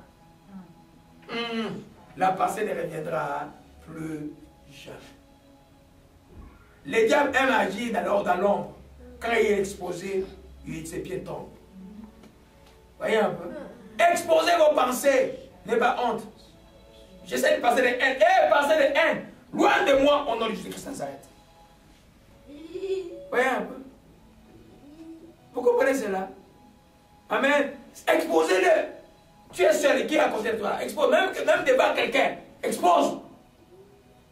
La pensée ne reviendra plus jamais. Le diable aime agir dans l'ombre. Quand il est exposé, ses pieds tombent. Voyez un peu. Exposez vos pensées. N'ayez pas honte. J'essaie de passer de haine. Passer de haine. Loin de moi, au nom de Jésus-Christ Nazareth. Voyez un peu. Vous comprenez cela? Amen. Exposez-le. Tu es seul, qui est à côté de toi? Expose. Même devant quelqu'un. Expose.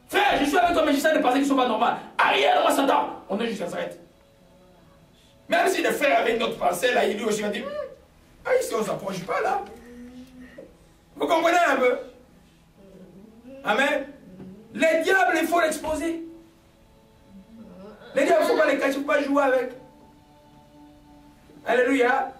Frère, je suis avec toi, mais j'essaie de penser qu'ils ne sont pas normaux. Arrière, moi, Satan. Au nom de Jésus Nazareth. Même si le frère avait une autre pensée, là, il lui aussi va dire, ici, on ne s'approche pas, là. Vous comprenez un peu? Amen. Les diables, il faut l'exposer. Les diables, il ne faut pas les cacher, il ne faut pas jouer avec. Alléluia.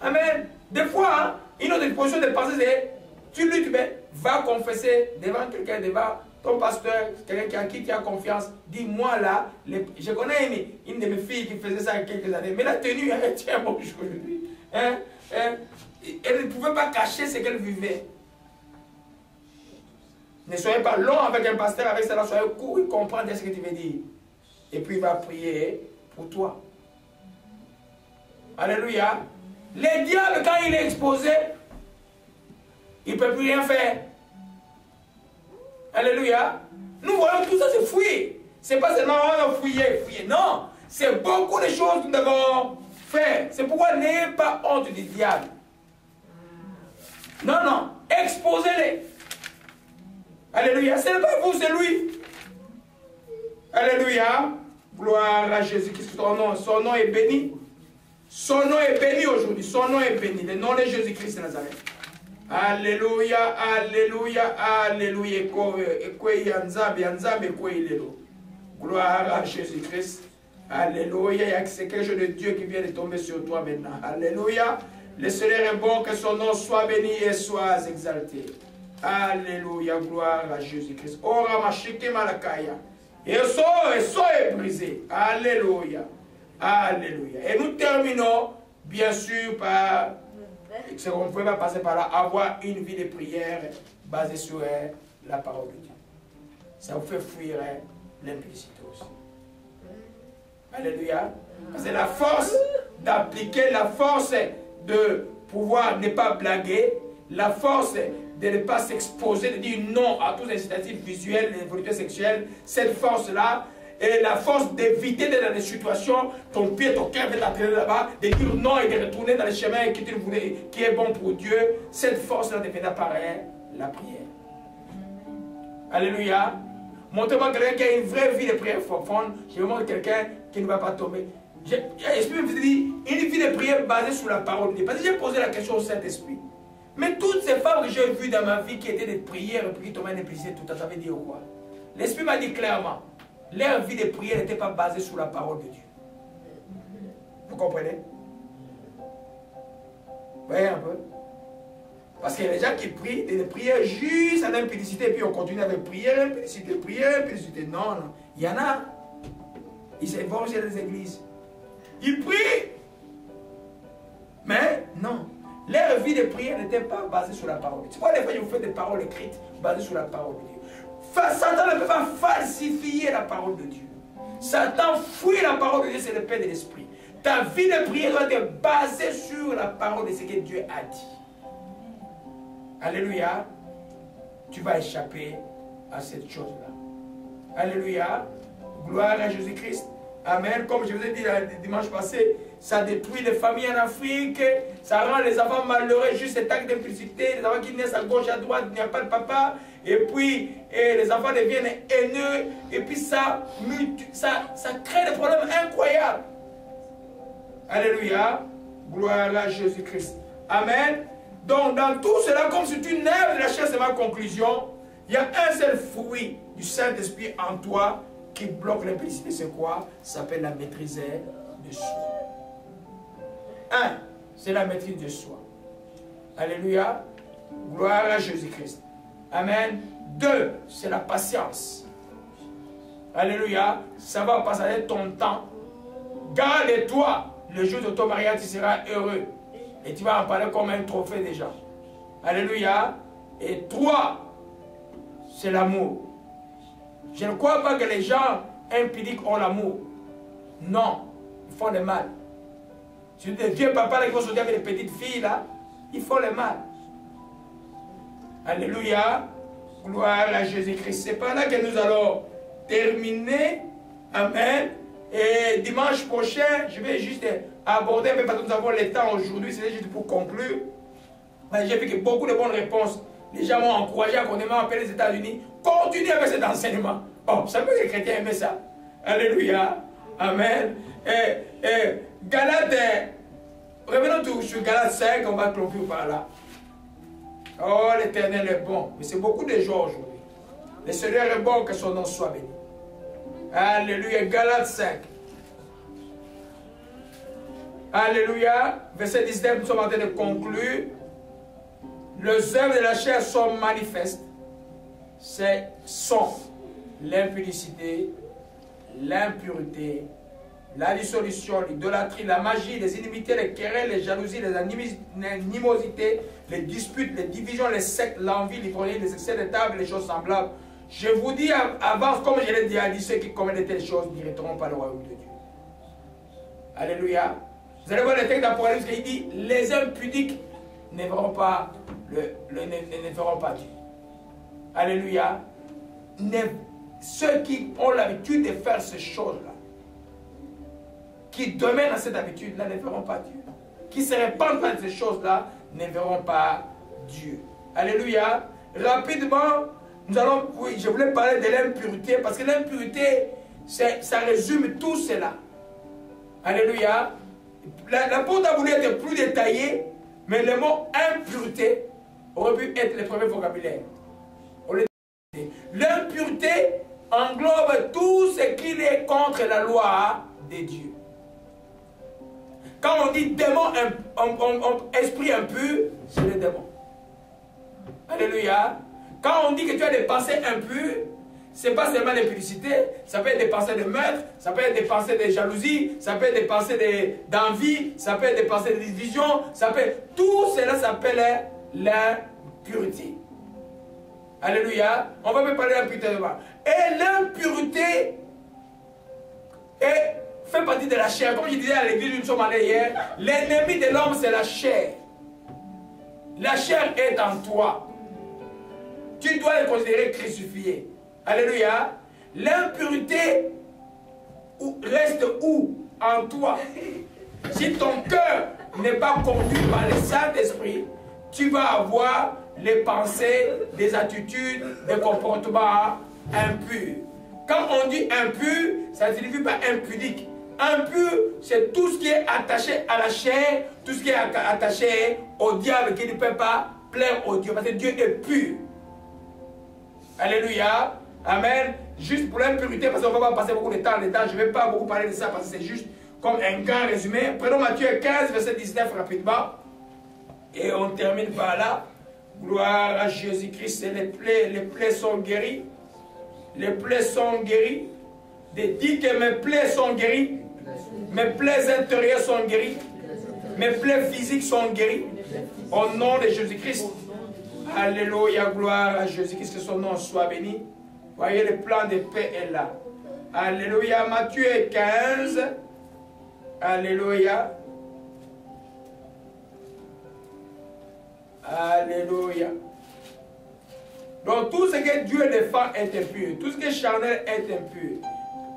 Amen. Des fois, hein, une autre position de pensée, c'est tu luttes, mais va confesser devant quelqu'un, devant ton pasteur, quelqu'un à qui tu as confiance. Dis-moi là, je connais une de mes filles qui faisait ça il y a quelques années, mais la tenue, elle tient bon aujourd'hui. Elle ne pouvait pas cacher ce qu'elle vivait. Ne soyez pas long avec un pasteur, avec cela, soyez court, il comprend ce que tu veux dire. Et puis il va prier pour toi. Alléluia. Les diables, quand il est exposé, il ne peut plus rien faire. Alléluia. Nous voyons tout ça se fouiller. Ce n'est pas seulement fouiller. Non. C'est beaucoup de choses que nous devons faire. C'est pourquoi n'ayez pas honte du diable. Non. Exposez-les. Alléluia. Ce n'est pas vous, c'est lui. Alléluia. Gloire à Jésus-Christ. Son nom est béni. Son nom est béni aujourd'hui. Son nom est béni. Le nom de Jésus-Christ de Nazareth. Alléluia, alléluia, alléluia. Gloire à Jésus-Christ. Alléluia. Il y a quelque chose de Dieu qui vient de tomber sur toi maintenant. Alléluia. Le Seigneur est bon, que son nom soit béni et soit exalté. Alléluia. Gloire à Jésus-Christ. Oh, Ramachike Malakaya. Et son est brisé. Alléluia. Alléluia. Et nous terminons, bien sûr, par ce qu'on ne peut pas passer par là, avoir une vie de prière basée sur la parole de Dieu. Ça vous fait fuir l'implicité aussi. Alléluia. C'est la force d'appliquer, la force de pouvoir ne pas blaguer, la force de ne pas s'exposer, de dire non à tous les incitatifs visuels, les volontés sexuelles. Cette force-là, et la force d'éviter d'être dans des situations, ton pied, ton cœur va t'attirer là-bas, de dire non et de retourner dans le chemin qui est bon pour Dieu. Cette force-là deviendra par la prière. Alléluia. Montrez-moi quelqu'un qui a une vraie vie de prière profonde. Je vous montre quelqu'un qui ne va pas tomber. L'Esprit me dit une vie de prière basée sur la parole de Dieu. Parce que j'ai posé la question au Saint-Esprit. Mais toutes ces femmes que j'ai vues dans ma vie qui étaient des prières et qui tombaient d'implicité tout le temps, ça veut dire quoi? L'Esprit m'a dit clairement. Leur vie de prière n'était pas basée sur la parole de Dieu. Vous comprenez? Vous voyez un peu? Parce qu'il y a des gens qui prient des prières juste à l'impudicité et puis on continue avec prière, impudicité. Non. Il y en a. Ils vont chez les églises. Ils prient. Mais non. Leur vie de prière n'était pas basée sur la parole de Dieu. C'est pourquoi des fois je vous fais des paroles écrites basées sur la parole de Dieu. Satan ne peut pas falsifier la parole de Dieu. Satan fuit la parole de Dieu, c'est le Père de l'Esprit. Ta vie de prière doit être basée sur la parole de ce que Dieu a dit. Alléluia. Tu vas échapper à cette chose-là. Alléluia. Gloire à Jésus-Christ. Amen. Comme je vous ai dit le dimanche passé, ça détruit les familles en Afrique, ça rend les enfants malheureux, juste cet acte d'implicité, les enfants qui naissent à gauche, à droite, il n'y a pas de papa, et puis les enfants deviennent haineux, et puis ça crée des problèmes incroyables. Alléluia. Gloire à Jésus-Christ. Amen. Donc dans tout cela, comme c'est une œuvre de la chair, c'est ma conclusion, il y a un seul fruit du Saint-Esprit en toi qui bloque l'implicité, c'est quoi? Ça s'appelle la maîtrise de soi. Un, c'est la maîtrise de soi. Alléluia. Gloire à Jésus-Christ. Amen. Deux, c'est la patience. Alléluia. Ça va passer ton temps. Garde-toi. Le jour de ton mariage, tu seras heureux. Et tu vas en parler comme un trophée déjà. Alléluia. Et trois, c'est l'amour. Je ne crois pas que les gens impudiques ont l'amour. Non. Ils font le mal. Si des vieux papas qui vont sortir avec des petites filles là, ils font le mal. Alléluia. Gloire à Jésus-Christ. C'est par là que nous allons terminer. Amen. Et dimanche prochain, je vais juste aborder, mais parce que nous avons le temps aujourd'hui, c'est juste pour conclure. J'ai vu que beaucoup de bonnes réponses. Les gens m'ont encouragé à continuer à appeler les États-Unis. Continuez avec cet enseignement. Oh, ça veut que les chrétiens aimaient ça. Alléluia. Amen. Galates, revenons tout sur Galates 5, on va conclure par là. Oh, l'Éternel est bon. Mais c'est beaucoup de joie aujourd'hui. Le Seigneur est bon, que son nom soit béni. Alléluia. Galates 5. Alléluia. Verset 19, nous sommes en train de conclure. Les œuvres de la chair sont manifestes. Sont l'impudicité, l'impureté, la dissolution, l'idolâtrie, la magie, les inimitiés, les querelles, les jalousies, les animosités, les disputes, les divisions, les sectes, l'envie, l'ivrognerie, les excès de table, les choses semblables. Je vous dis avant, comme je l'ai déjà dit, ceux qui commettent de telles choses n'hériteront pas le royaume de Dieu. Alléluia. Vous allez voir le texte d'Apocalypse qui dit, les impudiques ne verront pas, ne verront pas Dieu. Alléluia. Ceux qui ont l'habitude de faire ces choses-là, qui demeurent dans cette habitude-là, ne verront pas Dieu. Qui se répandent dans ces choses-là, ne verront pas Dieu. Alléluia. Rapidement, je voulais parler de l'impureté, parce que l'impureté, ça résume tout cela. Alléluia. L'apôtre a voulu être plus détaillé, mais le mot impureté aurait pu être le premier vocabulaire. L'impureté englobe tout ce qui est contre la loi de Dieu. Quand on dit démon, esprit impur, c'est le démon. Alléluia. Quand on dit que tu as des pensées impures, ce n'est pas seulement l'impudicité, ça peut être des pensées de meurtre, ça peut être des pensées de jalousie, ça peut être des pensées d'envie, ça peut être des pensées de division, tout cela s'appelle l'impureté. Alléluia. On va me parler de l'impureté demain. Et l'impureté fait partie de la chair. Comme je disais à l'église où nous sommes allés hier, l'ennemi de l'homme c'est la chair. La chair est en toi. Tu dois le considérer crucifié. Alléluia. L'impureté reste où? En toi. Si ton cœur n'est pas conduit par le Saint-Esprit, tu vas avoir les pensées, des attitudes, des comportements impurs. Quand on dit impur, ça ne signifie pas impudique. Impur, c'est tout ce qui est attaché à la chair, tout ce qui est attaché au diable qui ne peut pas plaire au Dieu, parce que Dieu est pur. Alléluia. Amen. Juste pour l'impureté, parce qu'on ne va pas passer beaucoup de temps dedans, je ne vais pas beaucoup parler de ça, parce que c'est juste comme un grand résumé. Prenons Matthieu 15, verset 19 rapidement. Et on termine par là. Gloire à Jésus-Christ. Les plaies sont guéries. Les plaies sont guéries. Dis que mes plaies sont guéries. Mes plaies intérieures sont guéries. Mes plaies physiques sont guéries. Au nom de Jésus-Christ. Alléluia. Gloire à Jésus-Christ. Que son nom soit béni. Voyez, le plan de paix est là. Alléluia. Matthieu 15. Alléluia. Alléluia. Donc tout ce que Dieu défend est impur. Tout ce qui est charnel est impur.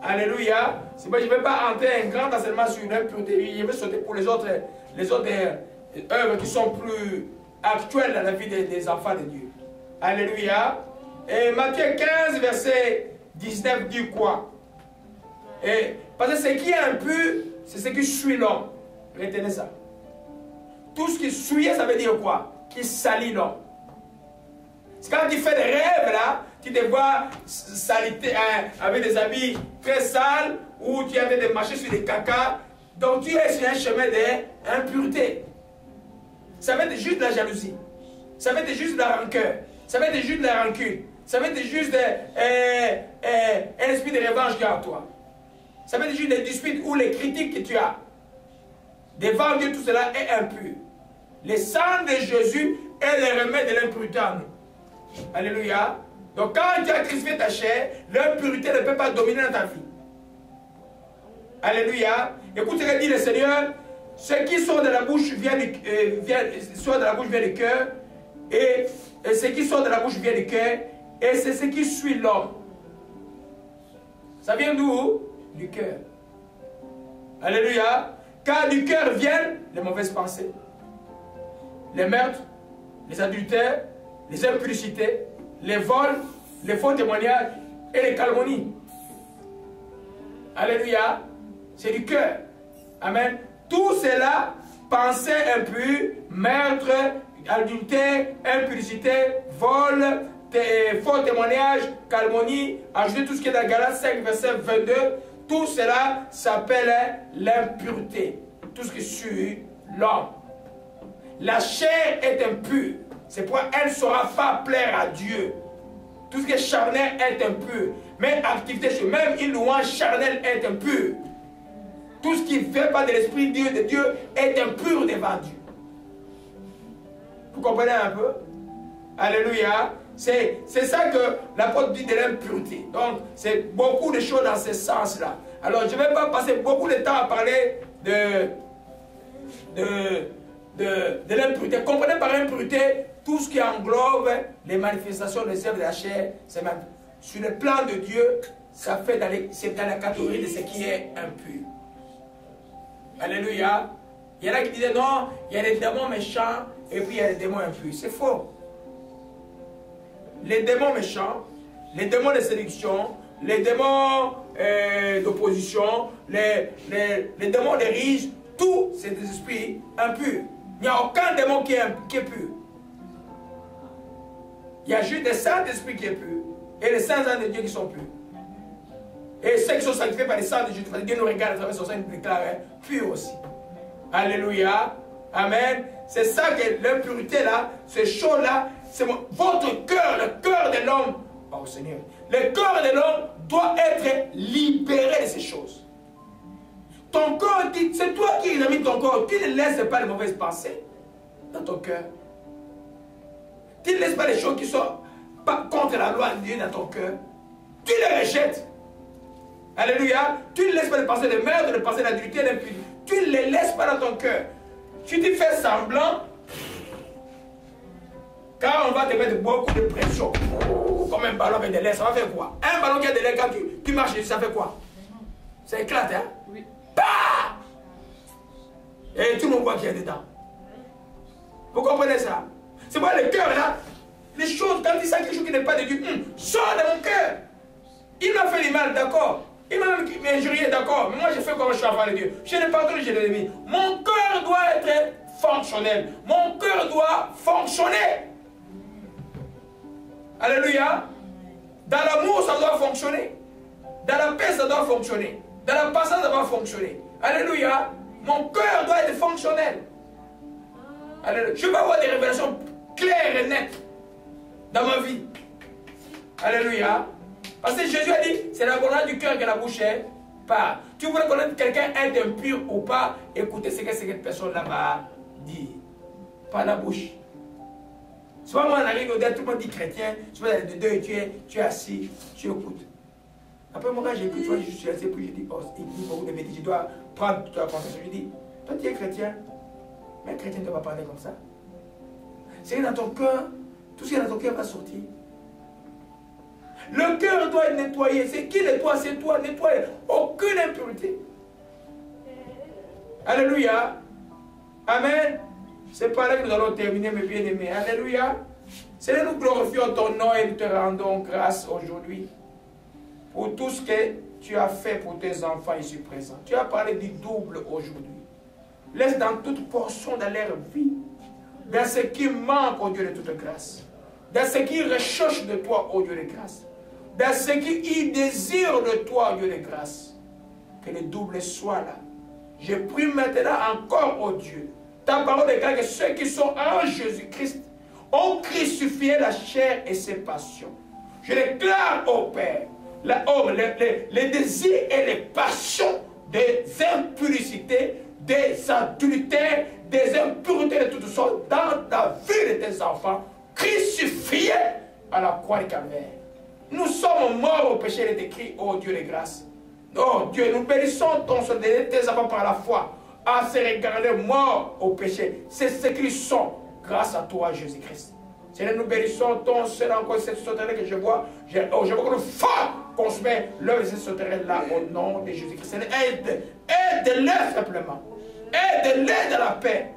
Alléluia. Je ne vais pas entrer un grand enseignement sur l'impureté. Je vais sauter pour les autres œuvres qui sont plus actuelles dans la vie des enfants de Dieu. Alléluia. Et Matthieu 15, verset 19 dit quoi? Parce que ce qui est impur, c'est ce qui suit l'homme. Retenez ça. Tout ce qui suit, ça veut dire quoi? Qui salit l'homme. C'est quand tu fais des rêves là, tu te vois salité, avec des habits très sales, ou tu avais de marcher sur des caca, donc tu es sur un chemin d'impureté. Ça va être juste de la jalousie, ça va être juste de la rancœur, ça va être juste de la rancune, ça va être juste un esprit de revanche qui est en toi. Ça va être juste des disputes ou les critiques que tu as. Devant Dieu, tout cela est impur. Le sang de Jésus est le remède de l'impureté en nous. Alléluia. Donc quand tu as crucifié ta chair, l'impureté ne peut pas dominer dans ta vie. Alléluia. Écoute ce que dit le Seigneur. Ce qui sort de la bouche vient du cœur. Et ce qui sort de la bouche vient du cœur. Et c'est ce qui suit l'homme. Ça vient d'où? Du cœur. Alléluia. Car du cœur viennent les mauvaises pensées, les meurtres, les adultères, les impudicités, les vols, les faux témoignages et les calomnies. Alléluia. C'est du cœur. Amen. Tout cela, pensée impure, meurtre, adultère, impudicité, vol, faux témoignage, calomnie, ajouter tout ce qui est dans Galates 5, verset 22, tout cela s'appelle l'impureté. Tout ce qui suit l'homme. La chair est impure. C'est pourquoi elle ne saura pas plaire à Dieu. Tout ce qui est charnel est impur. Même activité, même une louange charnelle est impure. Tout ce qui ne fait pas de l'esprit de Dieu est impur devant Dieu. Vous comprenez un peu? Alléluia. C'est ça que l'apôtre dit de l'impureté. Donc, c'est beaucoup de choses dans ce sens-là. Alors, je ne vais pas passer beaucoup de temps à parler de l'impureté. Comprenez par l'impureté tout ce qui englobe les manifestations des œuvres de la chair. Même, sur le plan de Dieu, ça fait c'est dans la catégorie de ce qui est impur. Alléluia. Il y en a qui disaient non, il y a des démons méchants et puis il y a des démons impurs. C'est faux. Les démons méchants, les démons de séduction, les démons d'opposition, les démons de riches, tous c'est des esprits impurs. Il n'y a aucun démon qui est pur. Il y a juste des saints esprits qui sont purs et les saints anges de Dieu qui sont purs. Et ceux qui sont sanctifiés par les saints de Dieu, Dieu nous regarde à travers son sein, nous déclare pur aussi. Alléluia. Amen. C'est ça que l'impureté là, ces choses-là, c'est votre cœur, le cœur de l'homme. Oh Seigneur. Le cœur de l'homme doit être libéré de ces choses. Ton corps, c'est toi qui examines ton corps. Tu ne laisses pas les mauvaises pensées dans ton cœur. Tu ne laisses pas les choses qui sont pas contre la loi de Dieu dans ton cœur. Tu les rejettes. Alléluia. Tu ne laisses pas les pensées de meurtre, les pensées d'adultère, d'impunité. Tu ne les laisses pas dans ton cœur. Si tu fais semblant, quand on va te mettre beaucoup de pression, comme un ballon avec de l'air, ça va faire quoi? Un ballon qui a de l'air, quand tu marches, ça fait quoi? Ça éclate, hein? Oui. Bah! Et tout le monde voit qu'il y a dedans. Vous comprenez ça? C'est moi le cœur là. Les choses, quand il sent quelque chose qui n'est pas de Dieu, sort de mon cœur. Il m'a fait du mal, d'accord. Il m'a même injurié, d'accord. Mais moi, je fais comme je suis enfant de Dieu. Je n'ai pas tout, je l'ai mis. Mon cœur doit être fonctionnel. Mon cœur doit fonctionner. Alléluia. Dans l'amour, ça doit fonctionner. Dans la paix, ça doit fonctionner. Dans la patience, ça doit fonctionner. Alléluia. Mon cœur doit être fonctionnel. Alléluia. Je veux avoir des révélations claires et nettes dans ma vie. Alléluia. Parce que Jésus a dit, c'est la volonté du cœur que la bouche parle. Tu voudrais connaître quelqu'un est impur ou pas, écoutez ce que cette personne-là va dire. Pas la bouche. Souvent, moi, on arrive au tout le monde dit chrétien, tu vas de deux, tu es assis, tu écoutes. Après, moi, quand j'écoute, je suis assis, puis je dis, oh, il dit beaucoup de bêtises, je dois prendre toute la conversation. Je dis, toi, tu es chrétien, mais un chrétien ne doit pas parler comme ça. C'est dans ton cœur, tout ce qui est dans ton cœur va sortir. Le cœur doit être nettoyé. C'est qui nettoie? C'est toi, nettoyer. Aucune impureté. Alléluia. Amen. C'est par là que nous allons terminer, mes bien-aimés. Alléluia. Seigneur, nous glorifions ton nom et nous te rendons grâce aujourd'hui pour tout ce que tu as fait pour tes enfants ici présents. Tu as parlé du double aujourd'hui. Laisse dans toute portion de leur vie, dans ce qui manque, au Dieu de toute grâce, dans ce qui recherche de toi, au Dieu de grâce, dans ce qui désire de toi, au Dieu de grâce, que le double soit là. Je prie maintenant encore, au Dieu, ta parole déclare que ceux qui sont en Jésus-Christ ont crucifié la chair et ses passions. Je déclare au Père, les désirs et les passions des impuricités, des adultères, des impuretés de toutes sortes dans la vie de tes enfants, crucifiés à la croix du Calvaire. Nous sommes morts au péché, il est écrit, oh Dieu de grâce. Oh Dieu, nous bénissons ton sang de tes enfants par la foi, à se regarder morts au péché. C'est ce qu'ils sont grâce à toi, Jésus-Christ. Seigneur, nous bénissons ton Seigneur encore cette sauterelle que je vois. Je vois que le feu consumer l'œuvre de cette sauterelle-là au nom de Jésus-Christ. Seigneur, aide-les simplement. Aide-les dans la paix.